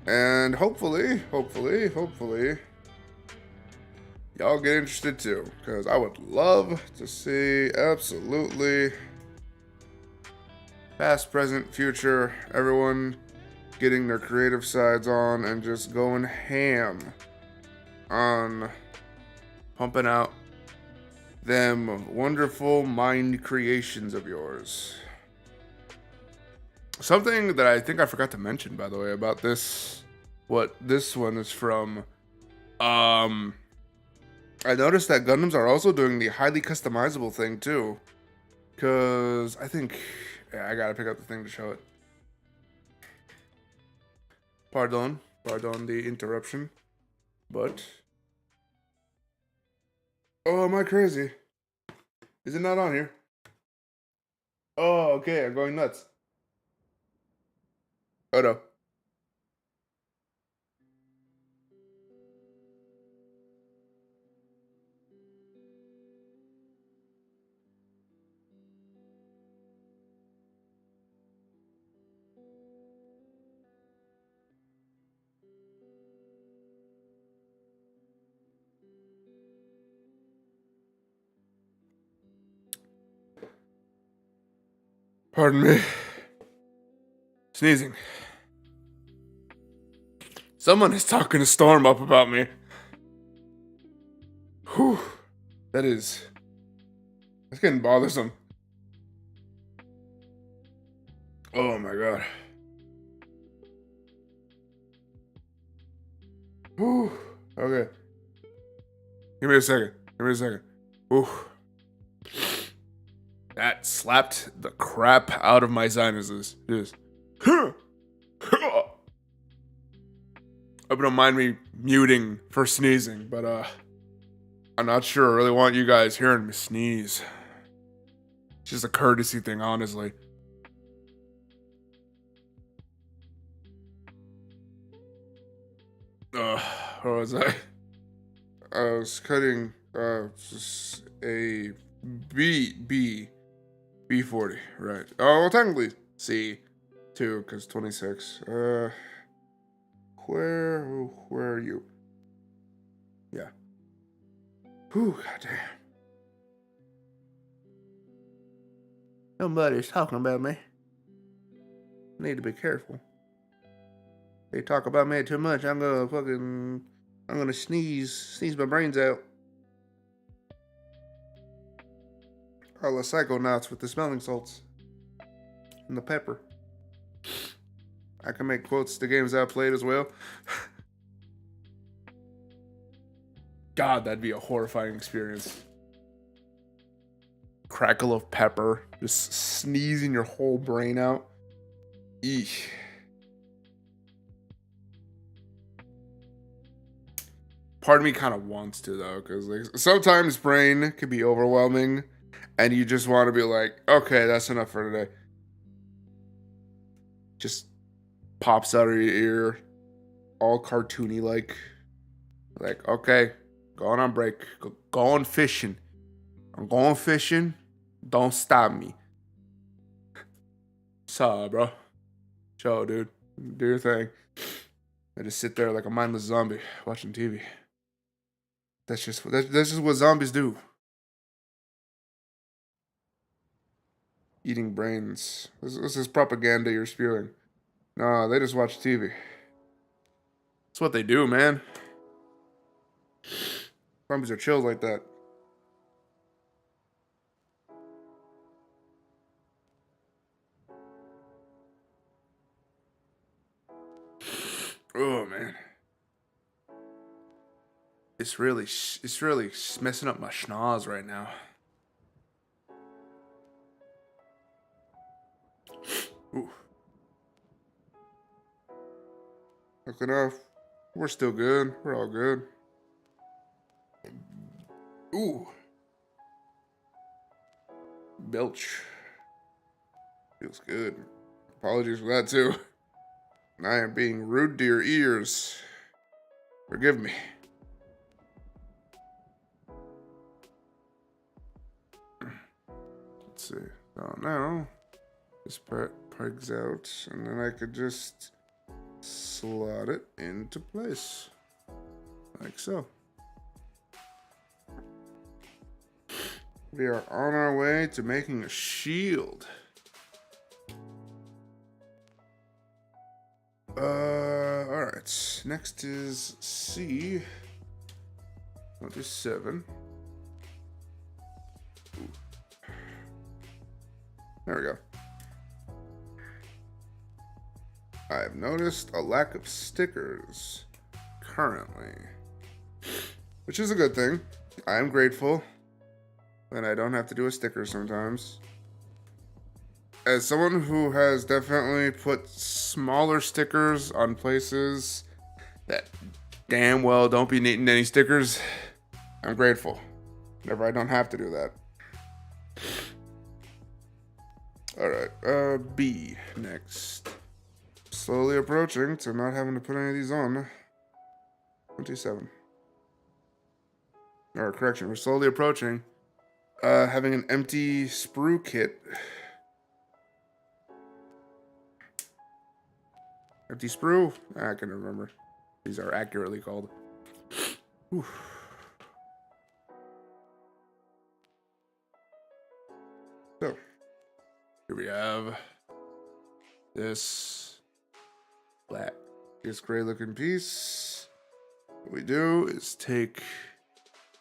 A: And hopefully, y'all get interested too, because I would love to see absolutely past, present, future, everyone getting their creative sides on and just going ham on pumping out them wonderful mind creations of yours. Something that I think I forgot to mention, by the way, about this, what this one is from, I noticed that Gundams are also doing the highly customizable thing too, because I think, yeah, I gotta pick up the thing to show it. Pardon the interruption, but, oh, am I crazy? Is it not on here? Oh, okay, I'm going nuts. Oh no. Pardon me. Sneezing. Someone is talking to Storm up about me. Whew. That's getting bothersome. Oh my god. Whew. Okay. Give me a second. Whew. That slapped the crap out of my sinuses. Just. Hope you don't mind me muting for sneezing, but I'm not sure I really want you guys hearing me sneeze. It's just a courtesy thing, honestly. where was I? I was cutting just a B40, right? Oh, well, technically C, too, because 26. Where are you? Yeah. Whew, goddamn. Somebody's talking about me. Need to be careful. They talk about me too much, I'm gonna sneeze my brains out. All the psychonauts with the smelling salts and the pepper. I can make quotes to games I've played as well. God, that'd be a horrifying experience. Crackle of pepper, just sneezing your whole brain out. Eesh. Part of me kind of wants to though, because like sometimes brain can be overwhelming, and you just want to be like, okay, that's enough for today. Just pops out of your ear, all cartoony like okay, going on break, going fishing. I'm going fishing. Don't stop me. Saw, bro. Show, dude. Do your thing. I just sit there like a mindless zombie watching TV. That's just what zombies do. Eating brains. This is propaganda you're spewing. No, they just watch TV. That's what they do, man. Zombies are chilled like that. Oh man, it's really messing up my schnoz right now. Ooh. Look enough. We're still good. We're all good. Ooh. Belch. Feels good. Apologies for that too. I am being rude to your ears. Forgive me. Let's see. So now, this part pegs out, and then I could just slot it into place. Like so. We are on our way to making a shield. Alright. Next is C. 27. Ooh. There we go. I have noticed a lack of stickers currently, which is a good thing. I am grateful that I don't have to do a sticker sometimes. As someone who has definitely put smaller stickers on places that damn well don't be needing any stickers, I'm grateful whenever I don't have to do that. Alright, B next. Slowly approaching to not having to put any of these on. 27. Or correction, we're slowly approaching having an empty sprue kit. Empty sprue? I can remember. These are accurately called. Oof. So, here we have this black, this gray looking piece. What we do is take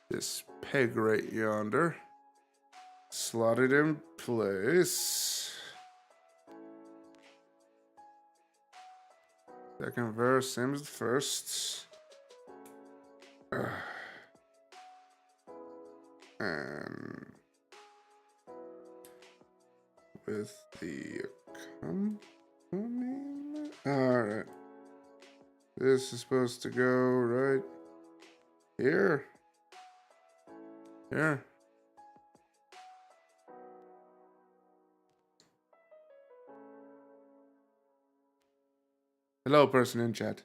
A: this peg right yonder, slot it in place. Second verse, same as the first. And with the accompaniment. Alright. This is supposed to go right here. Here. Hello, person in chat.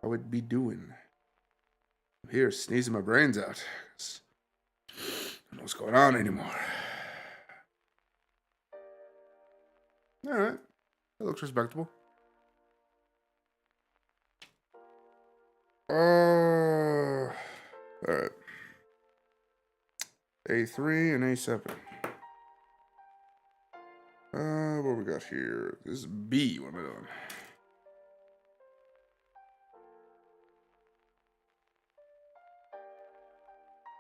A: I would be doing. I'm here sneezing my brains out. I don't know what's going on anymore. Alright. That looks respectable. Alright. A3 and A7. What we got here? This is B. What am I doing?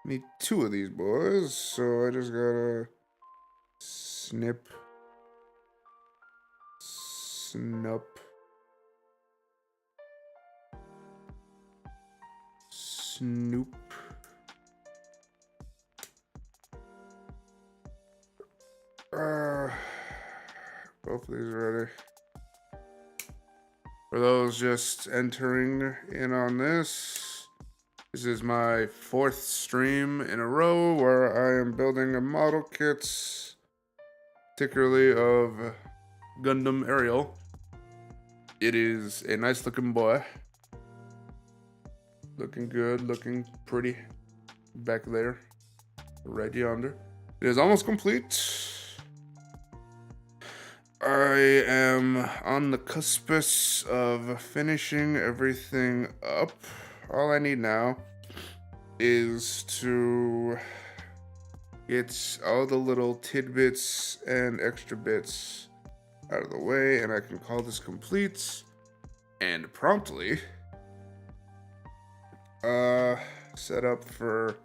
A: Need 2 of these boys, so I just gotta snip, snup, snoop. Both of these are ready. For those just entering in on this, this is my 4th stream in a row where I am building a model kit, particularly of Gundam Ariel. It is a nice looking boy. Looking good, looking pretty back there, right yonder. It is almost complete. I am on the cuspus of finishing everything up. All I need now is to get all the little tidbits and extra bits out of the way, and I can call this complete and promptly set up for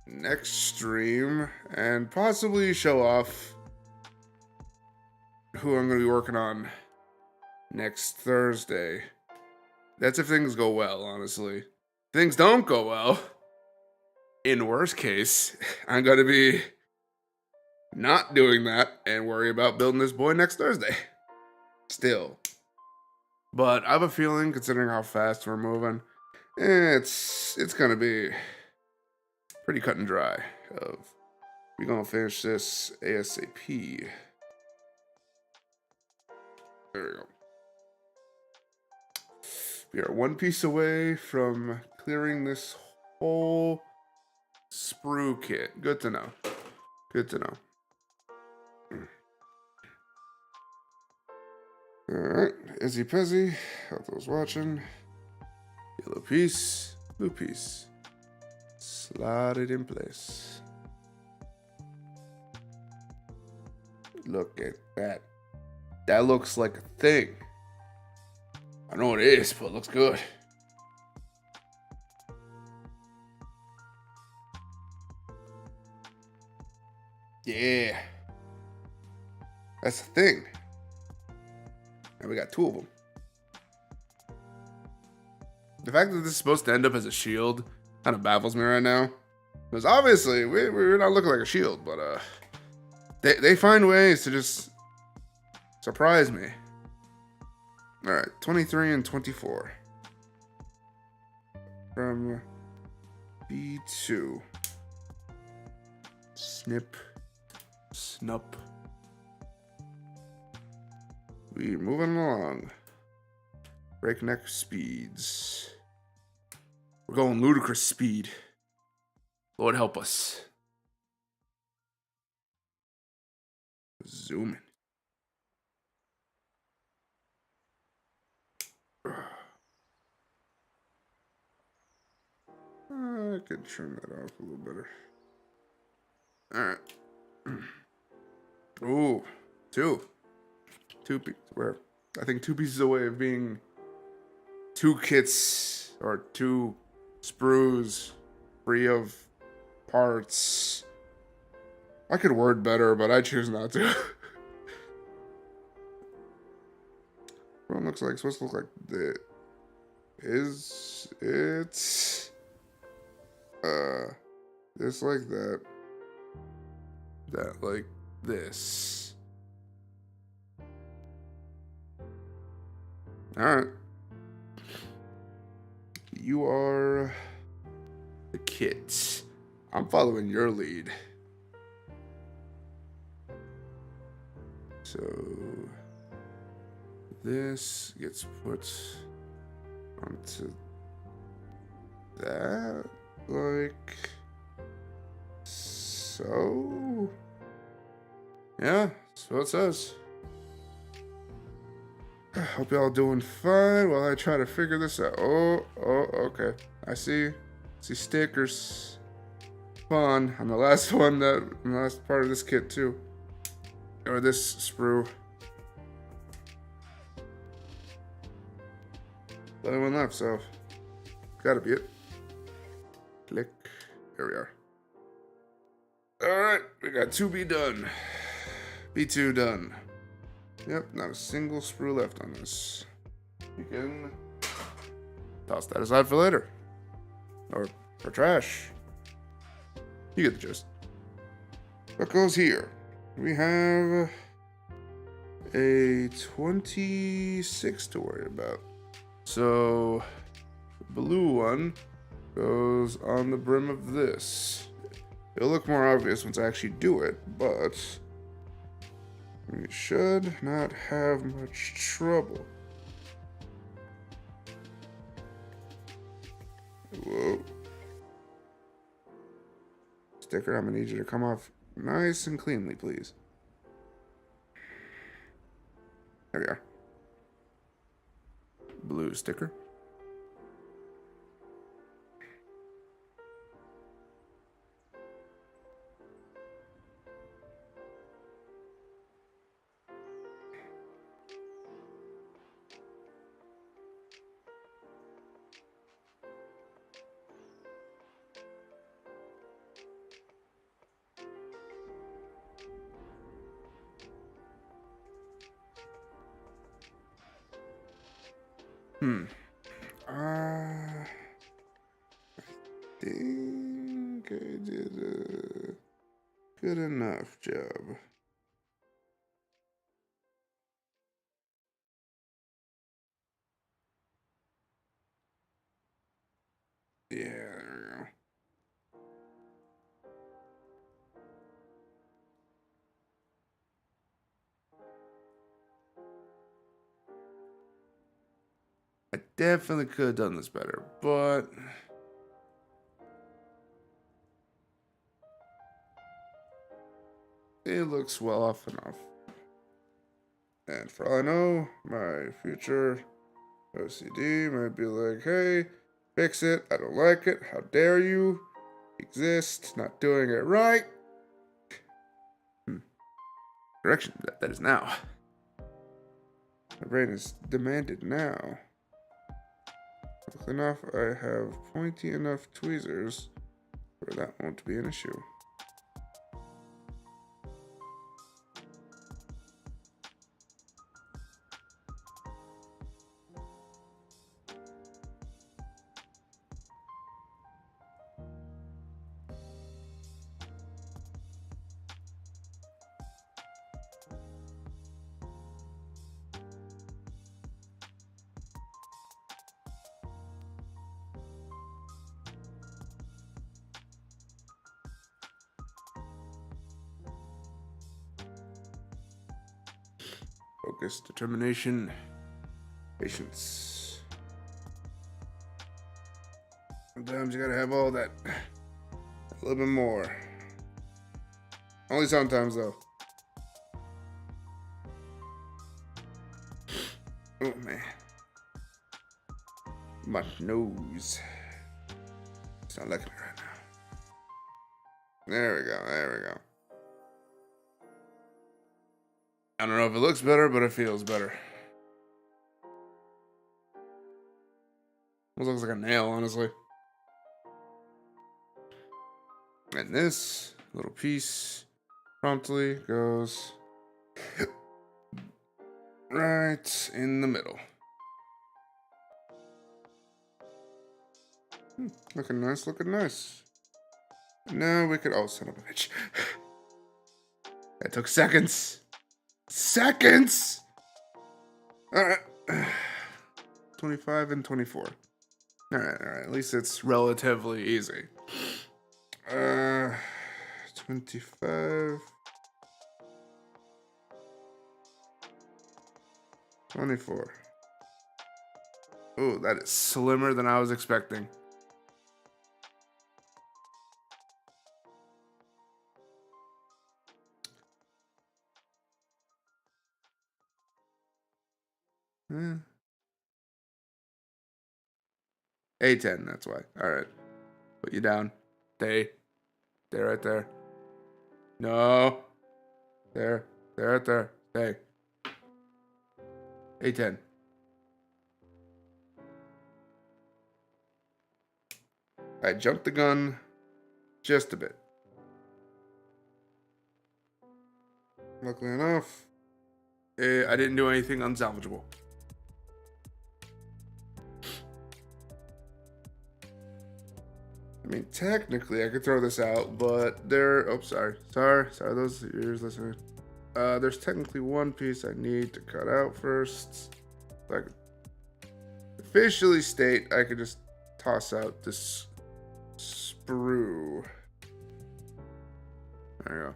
A: next stream and possibly show off who I'm going to be working on next Thursday. That's if things go well, honestly. If things don't go well, in worst case, I'm going to be not doing that and worry about building this boy next Thursday. Still. But I have a feeling, considering how fast we're moving, it's going to be pretty cut and dry. We're going to finish this ASAP. There we go. We are 1 piece away from clearing this whole sprue kit. Good to know. Good to know. Alright, Izzy Pezzy. Help those watching. Yellow piece, blue piece. Slide it in place. Look at that. That looks like a thing. I know it is, but it looks good. Yeah. That's the thing. And we got 2 of them. The fact that this is supposed to end up as a shield kind of baffles me right now. Because obviously, we're not looking like a shield, but they find ways to just surprise me. Alright, 23 and 24. From B2. Snip. Snup. We're moving along. Breakneck speeds. We're going ludicrous speed. Lord help us. Zooming. I could trim that off a little better. Alright. Ooh, 2. 2 pieces. Where? I think 2 pieces away of being 2 kits or 2 sprues free of parts. I could word better, but I choose not to. What it looks like, supposed to look like this. Is it this like that, that like this. All right, you are the kit. I'm following your lead. So this gets put onto that, like so. Yeah, that's what it says. Hope y'all doing fine while I try to figure this out. Oh, okay. I see stickers. Fun on the last one, on the last part of this kit too. Or this sprue. The only one left, so gotta be it. Click. There we are. Alright, we got 2B done. B2 done. Yep, not a single sprue left on this. You can toss that aside for later. Or for trash. You get the gist. What goes here? We have a 26 to worry about. So, the blue one goes on the brim of this. It'll look more obvious once I actually do it, but we should not have much trouble. Whoa. Sticker, I'm gonna need you to come off nice and cleanly, please. There we are. Blue sticker. I think I did a good enough job. Yeah, there we go. I definitely could have done this better, but it looks well off enough. And for all I know, my future OCD might be like, hey, fix it. I don't like it. How dare you exist? Not doing it right. Correction, that is now. My brain is demanded now. Luckily enough, I have pointy enough tweezers where that won't be an issue. Focus, determination, patience. Sometimes you gotta have all that. A little bit more. Only sometimes, though. Oh, man. My nose. It's not liking me right now. There we go. I don't know if it looks better, but it feels better. Almost looks like a nail, honestly. And this little piece promptly goes right in the middle. Looking nice. Now we could, oh, son of a bitch. That took seconds. Alright. 25 and 24. Alright. At least it's relatively easy. 25. 24. Oh, that is slimmer than I was expecting. A10, that's why. Alright. Put you down. Stay. Stay right there. No. There. There, right there. Stay. A10. I jumped the gun just a bit. Luckily enough, I didn't do anything unsalvageable. I mean, technically, I could throw this out, but there... Oh, sorry. Sorry, those ears listening. There's technically one piece I need to cut out first. So I could officially state I could just toss out this sprue. There you go.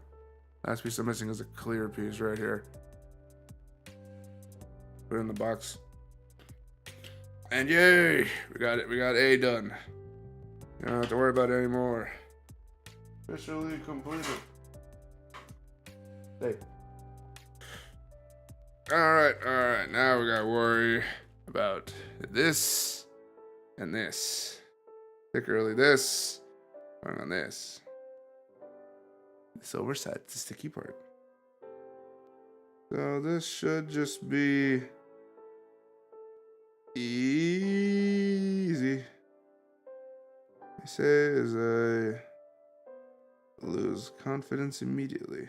A: Last piece I'm missing is a clear piece right here. Put it in the box. And yay! We got it. We got A done. You don't have to worry about it anymore. Officially completed. Hey. Alright. Now we gotta worry about this and this. Particularly this. Going on this. This overside, the sticky part. So this should just be easy. They say as I lose confidence immediately.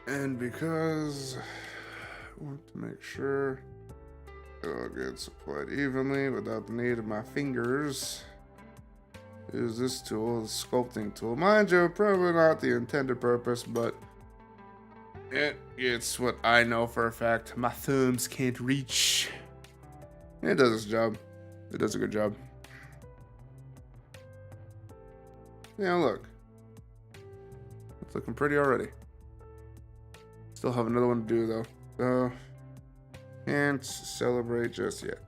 A: And because I want to make sure it all gets applied evenly without the need of my fingers, use this tool, the sculpting tool. Mind you, probably not the intended purpose, but it's what I know for a fact my thumbs can't reach. It does its job. It does a good job. Yeah, look. It's looking pretty already. Still have another one to do, though. So, can't celebrate just yet.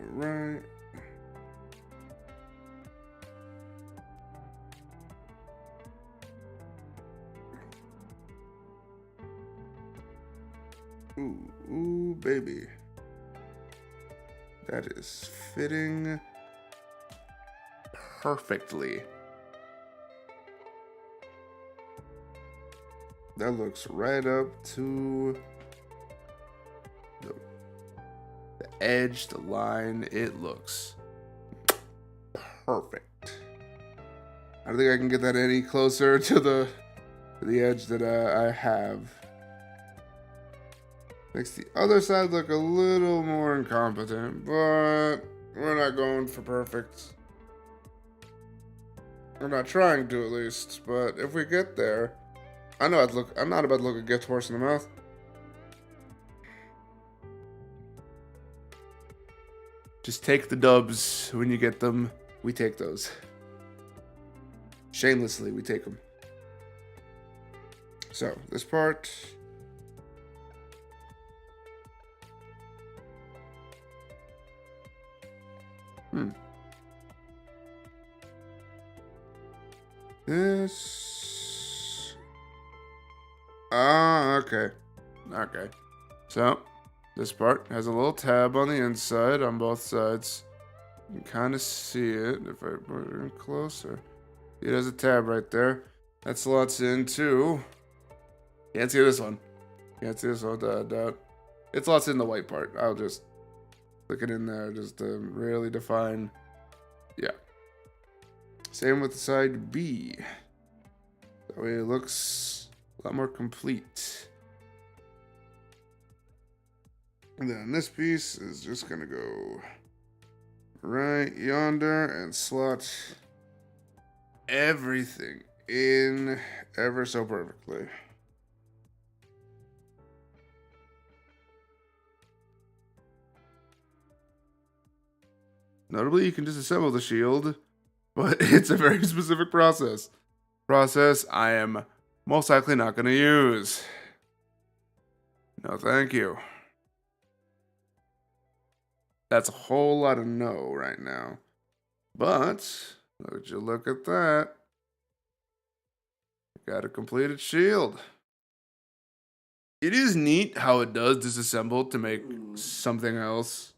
A: Right. Ooh, baby. That is fitting perfectly. That looks right up to the edge, the line. It looks perfect. I don't think I can get that any closer to the edge that I have. Makes the other side look a little more incompetent, but we're not going for perfect. We're not trying to, at least. But if we get there, I'm not about to look a gift horse in the mouth. Just take the dubs when you get them. We take those. Shamelessly, we take them. So, this part. This. Okay. Okay. So, this part has a little tab on the inside on both sides. You can kind of see it if I put it in closer. It has a tab right there. That slots into. Can't see this one. Can't see this one. Doubt. It slots in the white part. I'll just click it in there just to really define. Yeah. Same with side B. That way it looks a lot more complete. And then this piece is just gonna go right yonder and slot everything in ever so perfectly. Notably, you can disassemble the shield, but it's a very specific process. Process I am most likely not going to use. No, thank you. That's a whole lot of no right now. But, would you look at that? Got a completed shield. It is neat how it does disassemble to make something else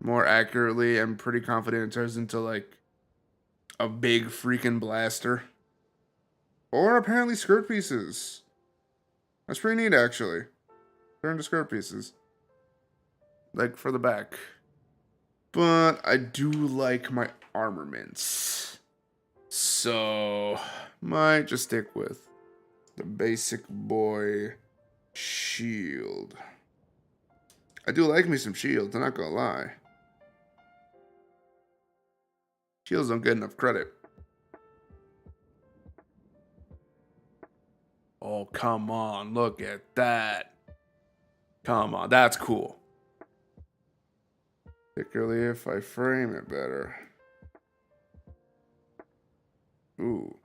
A: more accurately. I'm pretty confident it turns into like a big freaking blaster. Or apparently skirt pieces. That's pretty neat actually. Turn to skirt pieces. Like for the back. But I do like my armaments. So might just stick with the basic boy shield. I do like me some shields, I'm not gonna lie. Shields don't get enough credit. Oh, come on, look at that. Come on, that's cool. Particularly if I frame it better. Ooh.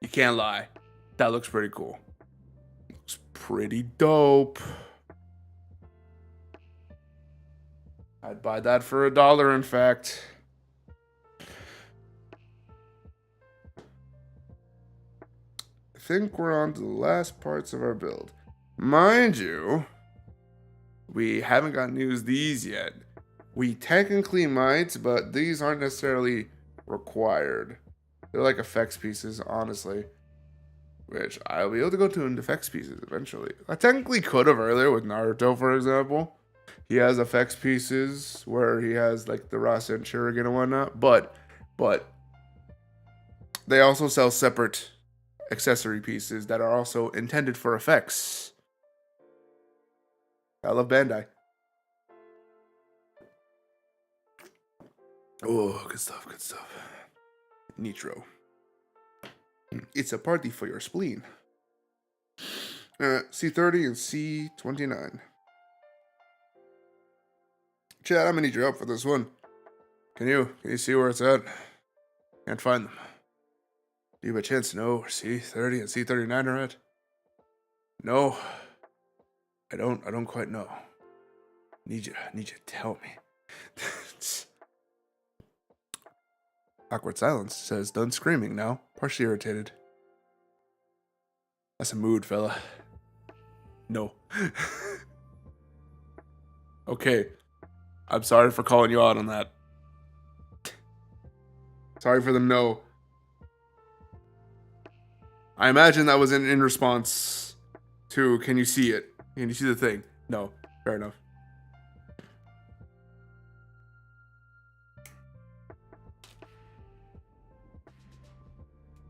A: You can't lie. That looks pretty cool. Looks pretty dope. I'd buy that for $1, in fact. I think we're on to the last parts of our build. Mind you, we haven't gotten to use these yet. We technically might, but these aren't necessarily required. They're like effects pieces, honestly. Which I'll be able to go to in effects pieces eventually. I technically could have earlier with Naruto, for example. He has effects pieces where he has like the Rasen Shuriken and whatnot. But they also sell separate accessory pieces that are also intended for effects. I love Bandai. Oh, good stuff, good stuff. Nitro. It's a party for your spleen. C30 and C29. Chad, I'm gonna need your help for this one. Can you see where it's at? Can't find them. Do you by chance know where C30 and C39 are at? No. I don't quite know. Need you to tell me. Awkward silence says, done screaming now. Partially irritated. That's a mood, fella. No. Okay. I'm sorry for calling you out on that. Sorry for the no. I imagine that was in response to, can you see it? Can you see the thing? No. Fair enough.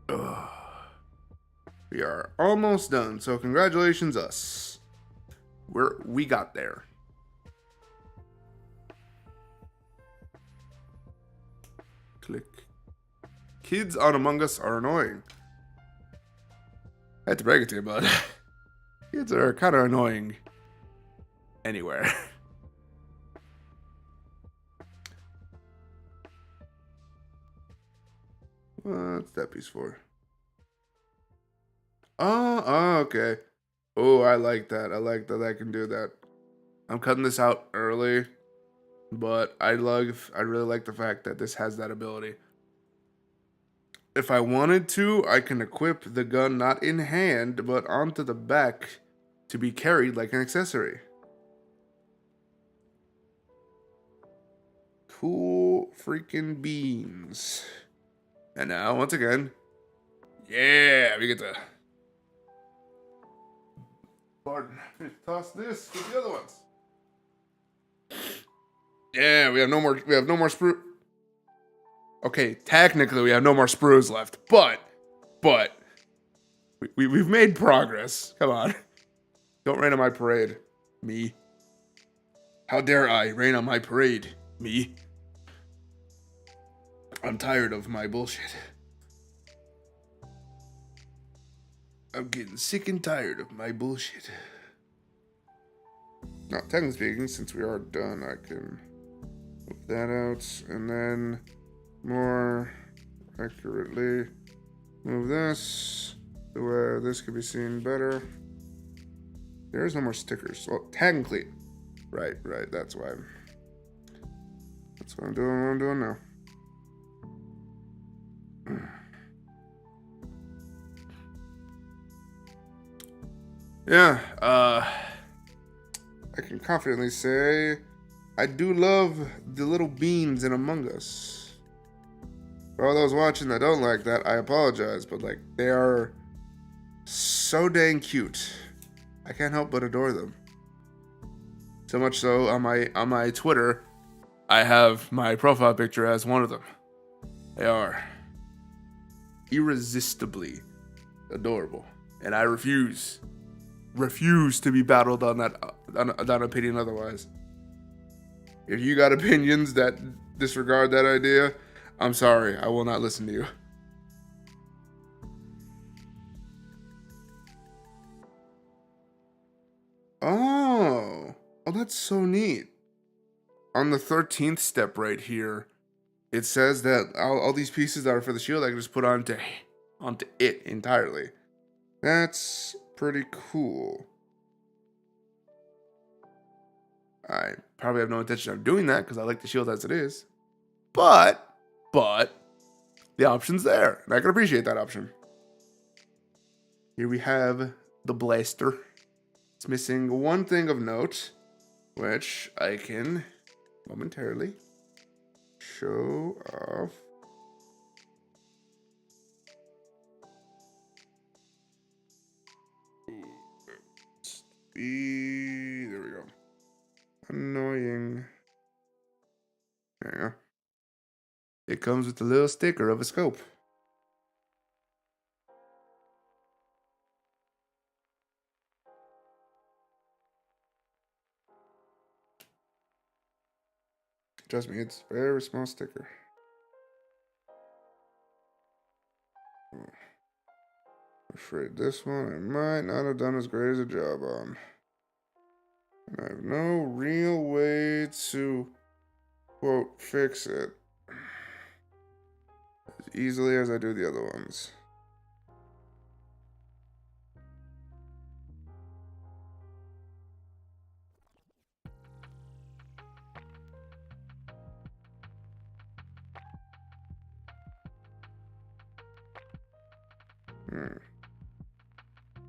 A: Ugh. We are almost done, so congratulations us. We got there. Click. Kids on Among Us are annoying. I had to break it to you, bud. Kids are kind of annoying anywhere. What's that piece for? Oh, okay. Oh, I like that. I like that I can do that. I'm cutting this out early, but I really like the fact that this has that ability. If I wanted to, I can equip the gun not in hand, but onto the back to be carried like an accessory. Cool freaking beans. And now, once again, yeah, we get to... Pardon. Toss this with the other ones. Yeah, we have no more sprue. Okay, technically we have no more sprues left, but we've made progress. Come on. Don't rain on my parade. Me. How dare I rain on my parade? Me? I'm tired of my bullshit. I'm getting sick and tired of my bullshit. Now, technically speaking, since we are done, I can move that out, and then more accurately move this to where this could be seen better. There's no more stickers. Well, technically, right, that's why. That's what I'm doing now. Yeah, I can confidently say I do love the little beans in Among Us. For all those watching that don't like that, I apologize, but like they are so dang cute. I can't help but adore them. So much so on my Twitter, I have my profile picture as one of them. They are irresistibly adorable, and I refuse to be battled on that opinion otherwise. If you got opinions that disregard that idea, I'm sorry, I will not listen to you. Oh, that's so neat. On the 13th step right here, it says that all these pieces that are for the shield I can just put onto it entirely. That's pretty cool. I probably have no intention of doing that because I like the shield as it is. But the option's there, and I can appreciate that option. Here we have the blaster. It's missing one thing of note, which I can momentarily show off. There we go. Annoying. There you go. It comes with a little sticker of a scope. Trust me, it's a very small sticker. I'm afraid this one I might not have done as great as a job on. And I have no real way to, quote, fix it as easily as I do the other ones.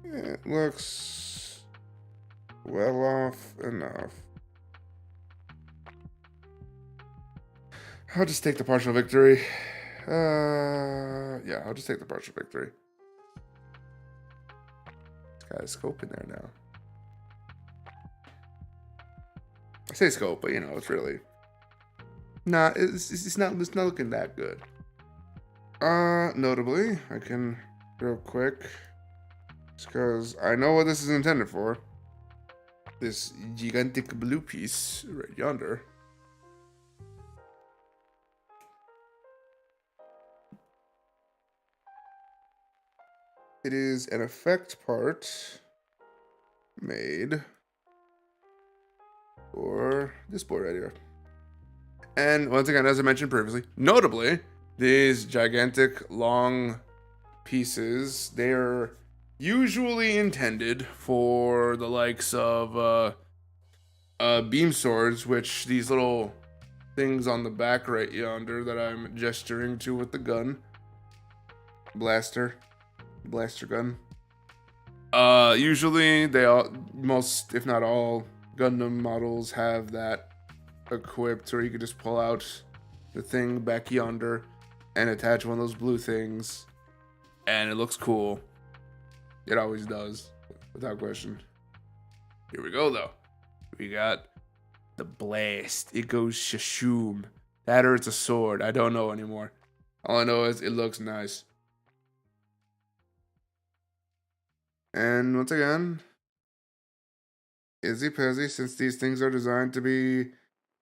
A: It looks well off enough. I'll just take the partial victory. Yeah, I'll just take the partial victory. It's got a scope in there now. I say scope, but you know, it's really it's not looking that good. Notably, I can real quick, because I know what this is intended for. This gigantic blue piece right yonder. It is an effect part made for this board right here. And once again, as I mentioned previously, notably, these gigantic long pieces, they're usually intended for the likes of beam swords, which these little things on the back right yonder that I'm gesturing to with the gun. Blaster gun. Usually most, if not all, Gundam models have that equipped, where you can just pull out the thing back yonder and attach one of those blue things, and it looks cool. It always does, without question. Here we go, though. We got the blast. It goes shashoom. That or it's a sword. I don't know anymore. All I know is it looks nice. And once again, easy peasy, since these things are designed to be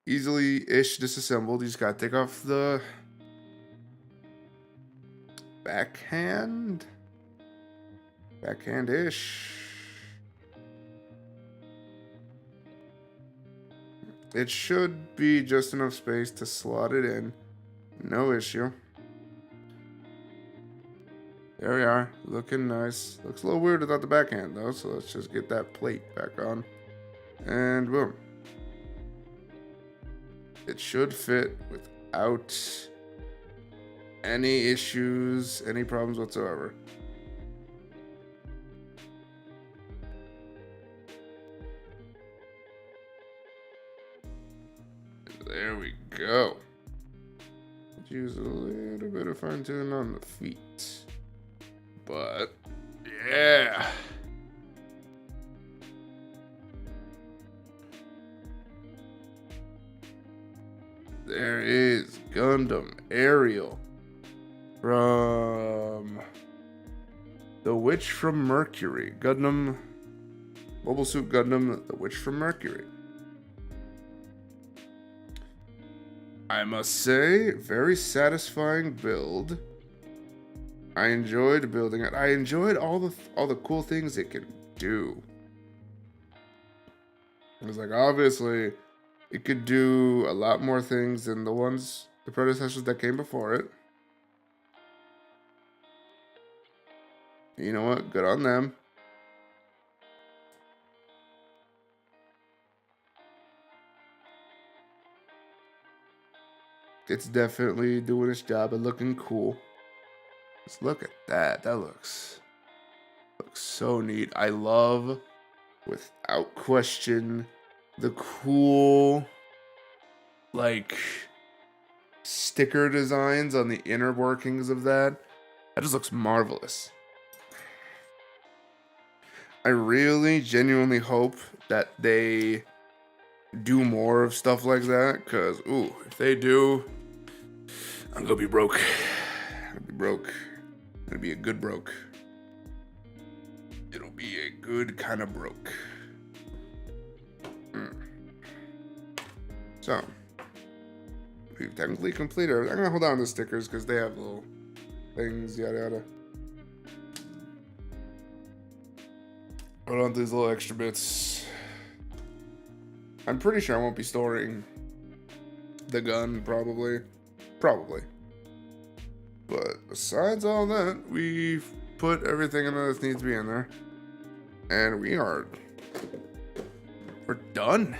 A: easily-ish disassembled. You just gotta take off the backhand-ish. It should be just enough space to slot it in. No issue. There we are. Looking nice. Looks a little weird without the backhand though, so let's just get that plate back on. And boom. It should fit without any issues, any problems whatsoever. There we go. Use a little bit of fine tuning on the feet. But, yeah. There is Gundam Aerial from The Witch from Mercury. Gundam, Mobile Suit Gundam, The Witch from Mercury. I must say, very satisfying build. I enjoyed building it. I enjoyed all the cool things it can do. It was like, obviously, it could do a lot more things than the predecessors that came before it. You know what? Good on them. It's definitely doing its job and looking cool. Just look at that. That looks so neat. I love, without question, the cool, like, sticker designs on the inner workings of that. That just looks marvelous. I really genuinely hope that they do more of stuff like that, because, ooh, if they do, I'm gonna be broke. I'll be broke. It'll be a good broke. It'll be a good kind of broke. So, we've technically completed everything. I'm gonna hold on to the stickers because they have little things, yada yada. Hold on to these little extra bits. I'm pretty sure I won't be storing the gun, probably. But besides all that, we've put everything in that needs to be in there. And we're done.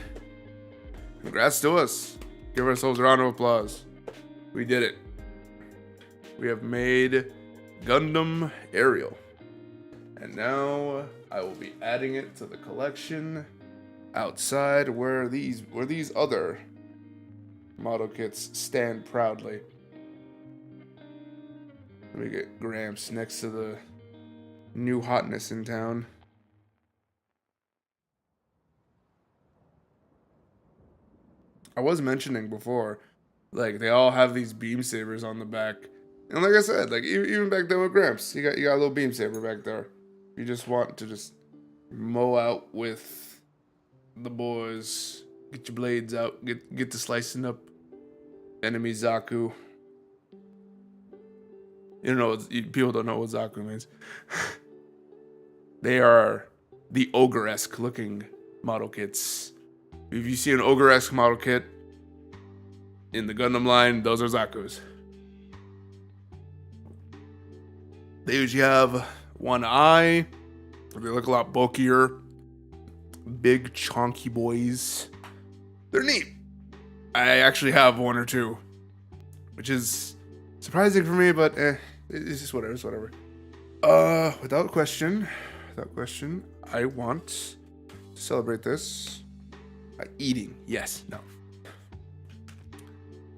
A: Congrats to us. Give ourselves a round of applause. We did it. We have made Gundam Aerial. And now I will be adding it to the collection outside where these other model kits stand proudly. Let me get Gramps next to the new hotness in town. I was mentioning before, like, they all have these beam sabers on the back. And like I said, like, even back there with Gramps, you got a little beam saber back there. You just want to just mow out with the boys. Get your blades out. Get to slicing up enemy Zaku. You know, people don't know what Zaku means. They are the ogre-esque looking model kits. If you see an ogre-esque model kit in the Gundam line, those are Zaku's. They usually have one eye. They look a lot bulkier. Big, chonky boys. They're neat. I actually have one or two, which is surprising for me, but it's just whatever. It's whatever. Without question, I want to celebrate this by eating. Yes, no.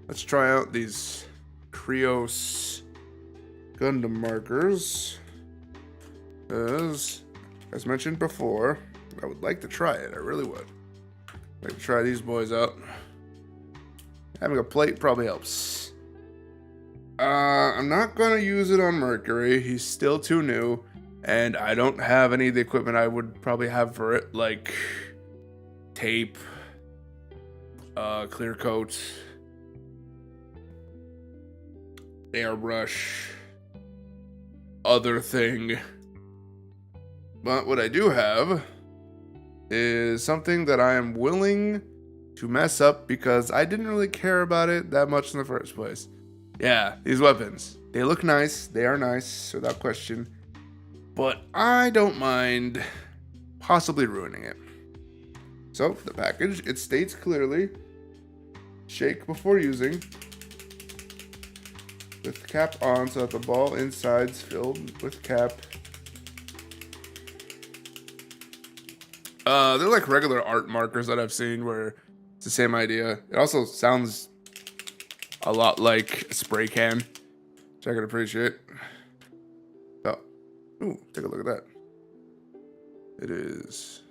A: Let's try out these Krios Gundam markers. As mentioned before, I would like to try it. I really would. I'd like to try these boys out. Having a plate probably helps. I'm not going to use it on Mercury. He's still too new. And I don't have any of the equipment I would probably have for it. Like tape, clear coat, airbrush, other thing. But what I do have is something that I am willing to mess up because I didn't really care about it that much in the first place. Yeah, these weapons. They look nice. They are nice, without question. But I don't mind possibly ruining it. So, the package, it states clearly, shake before using, with cap on so that the ball inside's filled with cap. They're like regular art markers that I've seen where it's the same idea. It also sounds a lot like a spray can, which I can appreciate. Oh, ooh, take a look at that. It is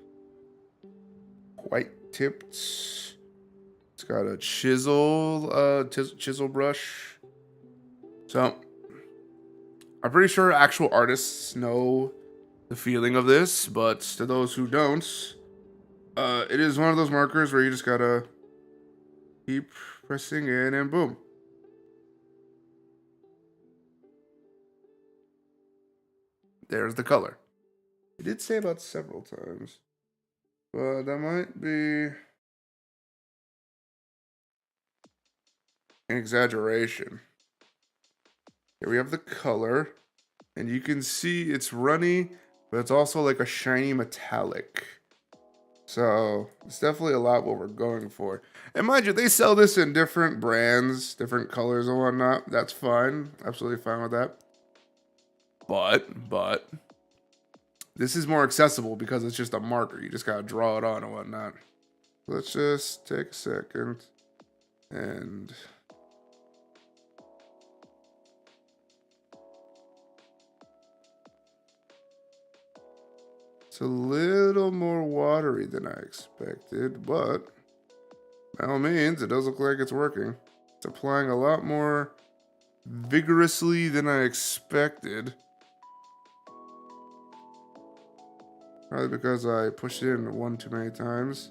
A: white tipped. It's got a chisel, chisel brush. So I'm pretty sure actual artists know the feeling of this, but to those who don't, it is one of those markers where you just gotta keep pressing in and boom. There's the color. It did say about several times, but that might be an exaggeration. Here we have the color, and you can see it's runny, but it's also like a shiny metallic. So it's definitely a lot what we're going for. And mind you, they sell this in different brands, different colors and whatnot. That's fine. Absolutely fine with that. But this is more accessible because it's just a marker. You just gotta draw it on and whatnot. Let's just take a second and it's a little more watery than I expected, but by all means, it does look like it's working. It's applying a lot more vigorously than I expected. Probably because I pushed it in one too many times.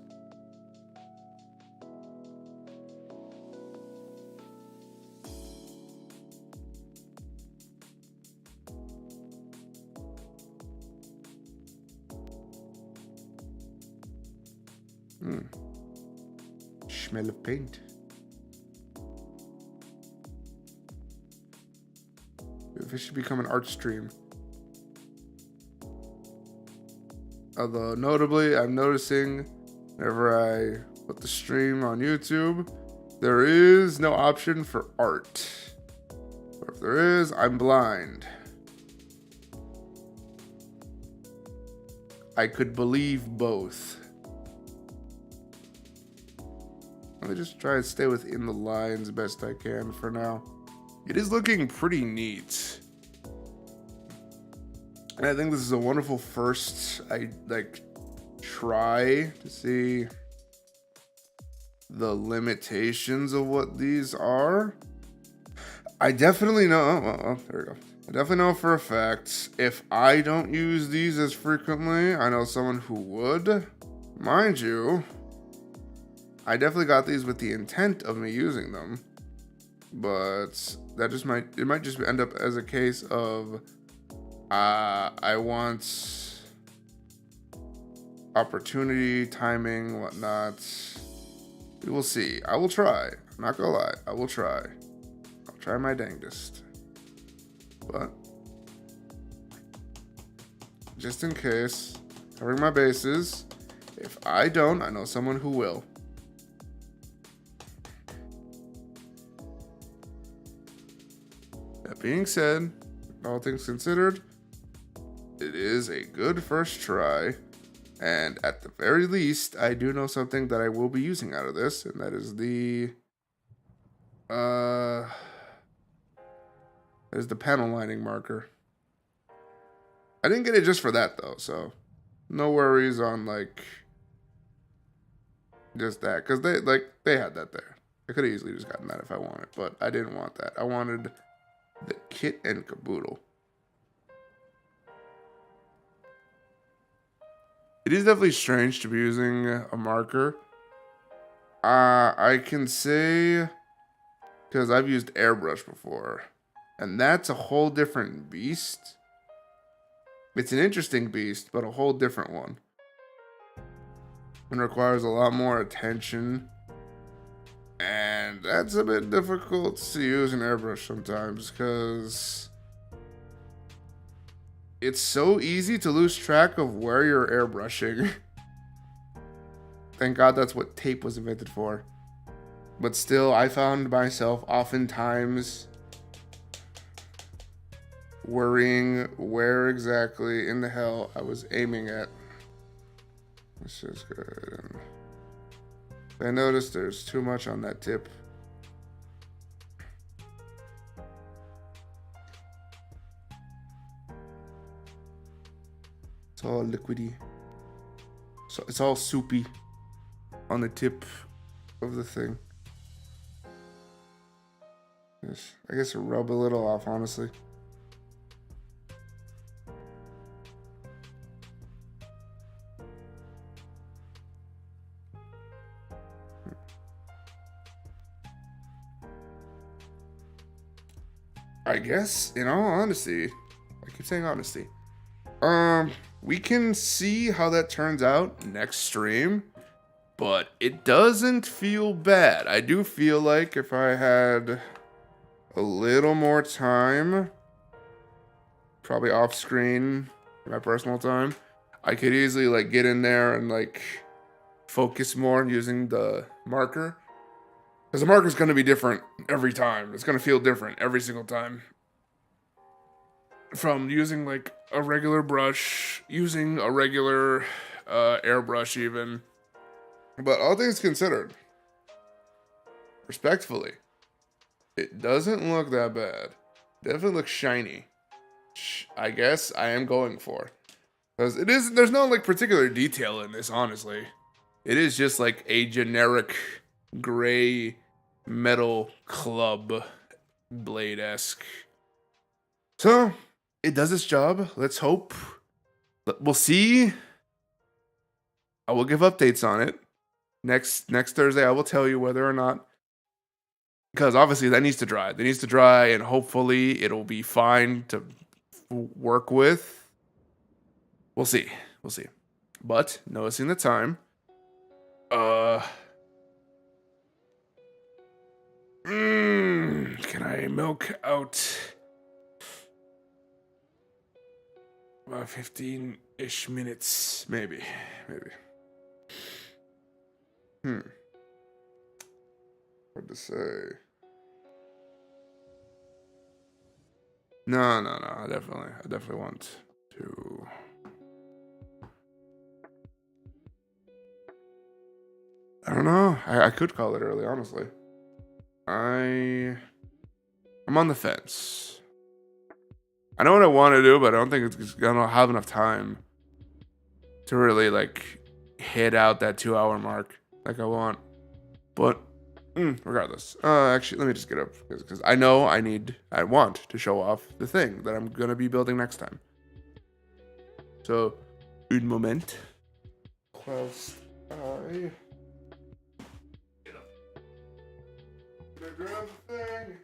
A: Smell of paint. This should become an art stream. Although, notably, I'm noticing whenever I put the stream on YouTube, there is no option for art. Or if there is, I'm blind. I could believe both. Let me just try and stay within the lines best I can for now. It is looking pretty neat. And I think this is a wonderful first, try to see the limitations of what these are. I definitely know, there we go. I definitely know for a fact, if I don't use these as frequently, I know someone who would. Mind you, I definitely got these with the intent of me using them, but that just might just end up as a case of I want opportunity, timing, whatnot. We will see. I will try. I'm not gonna lie. I will try. I'll try my dangest. But just in case, covering my bases. If I don't, I know someone who will. That being said, all things considered, it is a good first try. And at the very least, I do know something that I will be using out of this, and that is the panel lining marker. I didn't get it just for that though, so no worries on just that, because they had that there. I could have easily just gotten that if I wanted, but I didn't want that. I wanted the kit and caboodle. It It is definitely strange to be using a marker. I can say, because I've used airbrush before, and that's a whole different beast. It's an interesting beast, but a whole different one. And requires a lot more attention. And that's a bit difficult to use an airbrush sometimes, because it's so easy to lose track of where you're airbrushing. Thank God that's what tape was invented for. But still, I found myself oftentimes worrying where exactly in the hell I was aiming at. Let's just go ahead and... I noticed there's too much on that tip. It's all liquidy. So it's all soupy on the tip of the thing. Yes, I guess it'll rub a little off, honestly. I guess, in all honesty, I keep saying honesty. We can see how that turns out next stream, but it doesn't feel bad. I do feel like if I had a little more time, probably off screen, in my personal time, I could easily like get in there and like focus more using the marker. Because the marker is going to be different every time. It's going to feel different every single time. From using like a regular brush, using a regular airbrush even. But all things considered, respectfully, it doesn't look that bad. Definitely looks shiny. I guess I am going for. Because it is, there's no like particular detail in this, honestly. It is just like a generic gray metal club blade-esque. So, it does its job. Let's hope. We'll see. I will give updates on it. Next Thursday, I will tell you whether or not. Because obviously that needs to dry. That needs to dry, and hopefully it'll be fine to work with. We'll see. We'll see. But, noticing the time. Can I milk out about 15-ish minutes? Maybe. Hard to say. No. I definitely want to. I don't know. I could call it early, honestly. I'm on the fence. I know what I want to do, but I don't think I don't have enough time to really like hit out that 2-hour mark like I want. But regardless, actually, let me just get up because I know I want to show off the thing that I'm gonna be building next time. So, un moment. Whilst I get up. Gonna grab the thing.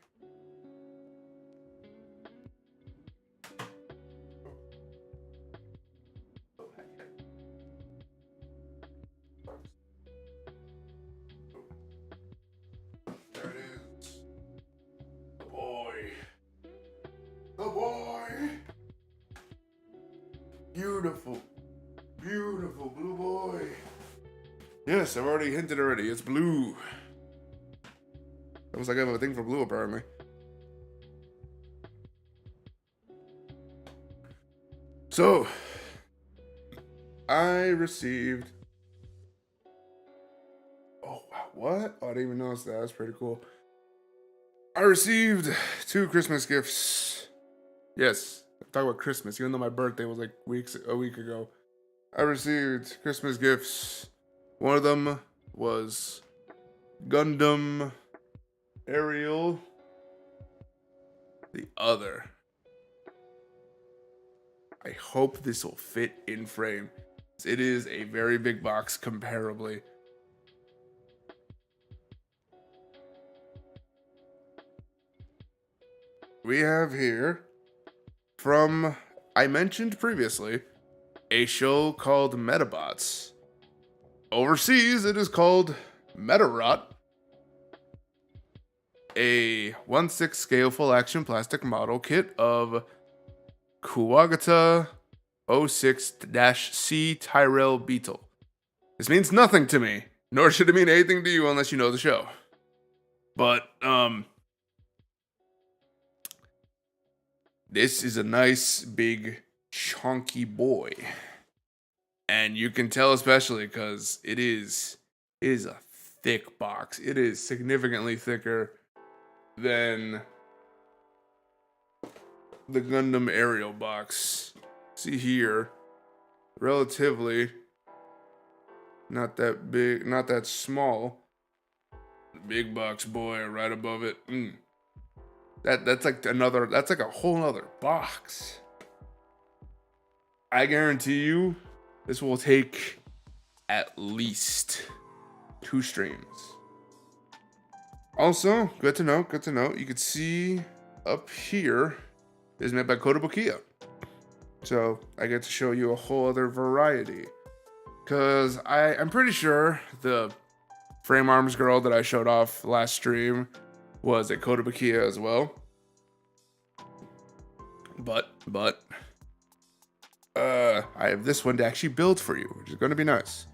A: There it is. The boy. The boy. Beautiful. Beautiful blue boy. Yes, I've already hinted already. It's blue. Almost like I have a thing for blue, apparently. So, I received... Oh, wow, what? Oh, I didn't even notice that. That's pretty cool. I received 2 Christmas gifts. Yes, I'm talking about Christmas, even though my birthday was like a week ago. I received Christmas gifts. One of them was Gundam Ariel. The other, I hope this will fit in frame. It is a very big box comparably. We have here, from, I mentioned previously, a show called Metabots. Overseas, it is called Metarot. A 1/6 scale full action plastic model kit of Kuwagata 06-C Tyrell Beetle. This means nothing to me, nor should it mean anything to you unless you know the show. But, this is a nice, big, chunky boy. And you can tell especially because it is a thick box. It is significantly thicker than the Gundam Aerial box. See here, relatively not that big, not that small. Big box boy right above it. That's like a whole other box. I guarantee you this will take at least 2 streams. Also, good to know. You can see up here is made by Kotobukiya. So I get to show you a whole other variety. Because I'm pretty sure the frame arms girl that I showed off last stream was a Kotobukiya as well. But I have this one to actually build for you, which is going to be nice.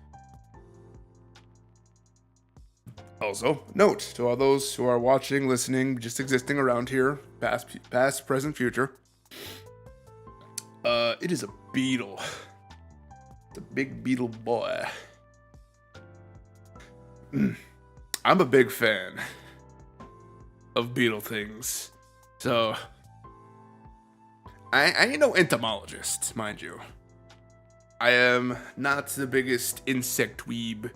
A: Also, note to all those who are watching, listening, just existing around here, past, present, future. It is a beetle. It's a big beetle boy. I'm a big fan of beetle things. So, I ain't no entomologist, mind you. I am not the biggest insect weeb.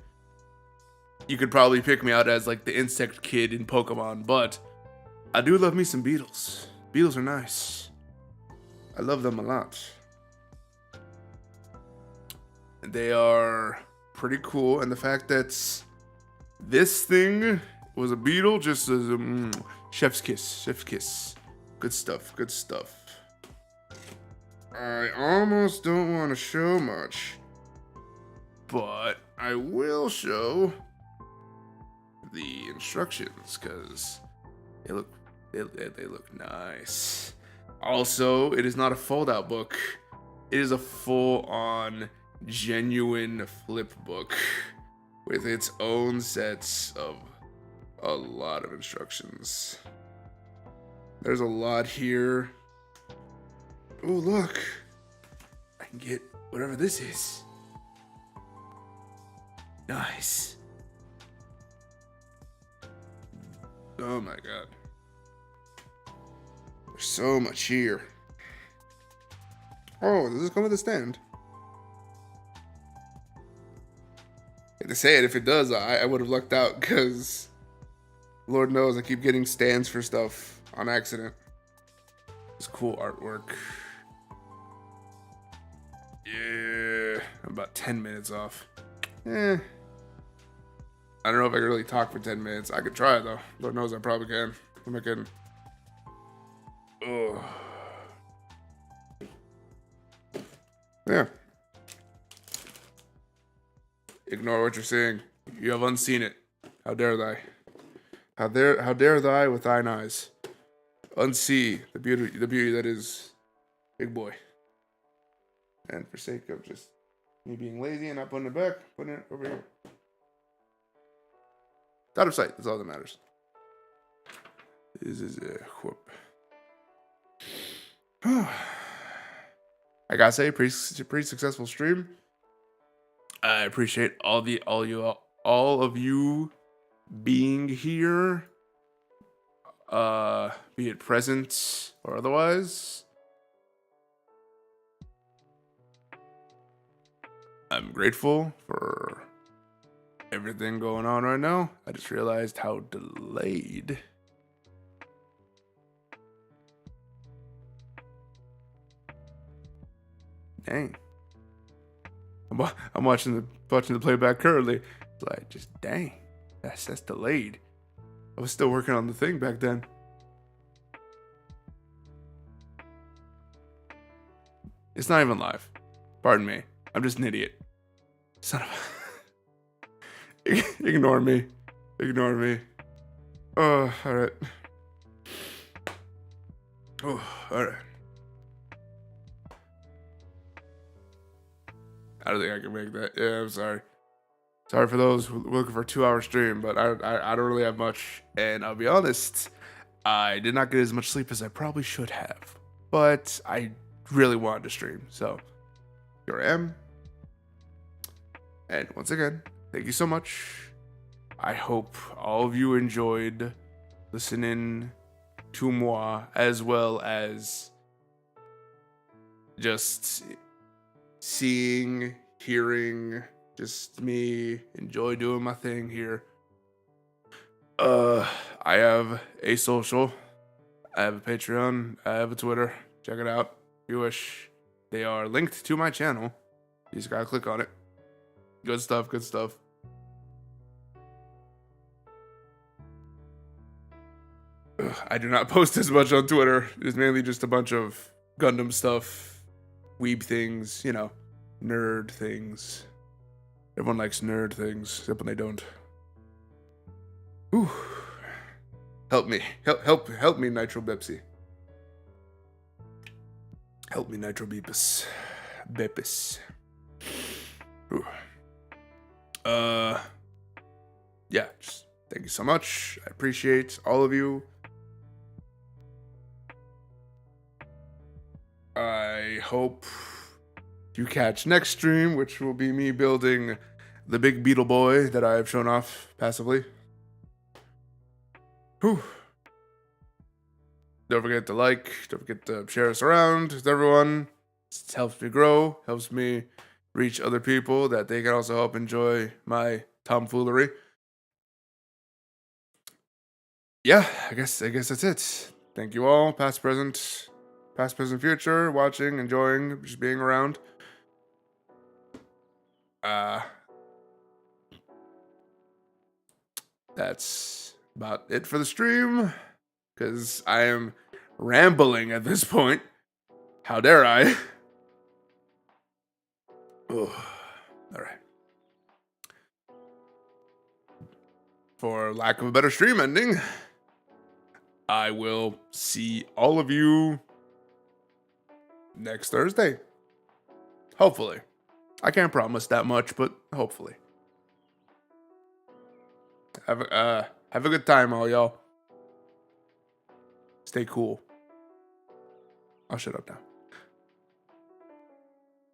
A: You could probably pick me out as like the insect kid in Pokemon, but I do love me some beetles. Beetles are nice. I love them a lot. And they are pretty cool, and the fact that this thing was a beetle just as a chef's kiss. Good stuff. I almost don't want to show much, but I will show the instructions because they look nice. Also, it is not a fold-out book. It is a full-on, genuine flip book with its own sets of a lot of instructions. There's a lot here. Oh, look. I can get whatever this is. Nice. Oh my god. There's so much here. Oh, does this come with a stand? I hate to say it, if it does, I would have lucked out because Lord knows I keep getting stands for stuff on accident. It's cool artwork. Yeah, I'm about 10 minutes off. I don't know if I can really talk for 10 minutes. I could try though. Lord knows I probably can. Who am I kidding? Oh. Yeah. Ignore what you're seeing. You have unseen it. How dare thy? How dare thy with thine eyes unsee the beauty that is Big Boy. And for sake of just me being lazy and not putting it back, putting it over here. It's out of sight. That's all that matters. This is a whoop. I gotta say, pretty successful stream. I appreciate all of you being here, be it present or otherwise. I'm grateful for everything going on right now. I just realized how delayed dang. I'm watching the playback currently. It's like, just dang, that's delayed. I was still working on the thing back then. It's not even live. Pardon me. I'm just an idiot. Son of a... Ignore me. Ignore me. Oh, alright. Oh, alright. I don't think I can make that. Yeah, I'm sorry. Sorry for those who are looking for a 2-hour stream, but I don't really have much. And I'll be honest, I did not get as much sleep as I probably should have. But I really wanted to stream, so here I am. And once again, thank you so much. I hope all of you enjoyed listening to moi, as well as just seeing, hearing, just me enjoy doing my thing here. I have a social, I have a Patreon, I have a Twitter. Check it out if you wish. They are linked to my channel. You just gotta click on it. Good stuff, good stuff. I do not post as much on Twitter. It's mainly just a bunch of Gundam stuff, weeb things, you know, nerd things. Everyone likes nerd things, except when they don't. Ooh. Help me. Help me, Nitro Bepsy. Help me, Nitro Beepus. Bepis. Ooh. Yeah, just thank you so much. I appreciate all of you. I hope you catch next stream, which will be me building the big beetle boy that I have shown off passively. Whew. Don't forget to like, don't forget to share us around with everyone. It helps me grow, helps me reach other people that they can also help enjoy my tomfoolery. Yeah, I guess that's it. Thank you all, past, present, future, watching, enjoying, just being around. That's about it for the stream, because I am rambling at this point. How dare I? Oh, all right. For lack of a better stream ending, I will see all of you next Thursday. Hopefully. I can't promise that much, but hopefully. Have a good time, all y'all. Stay cool. I'll shut up now.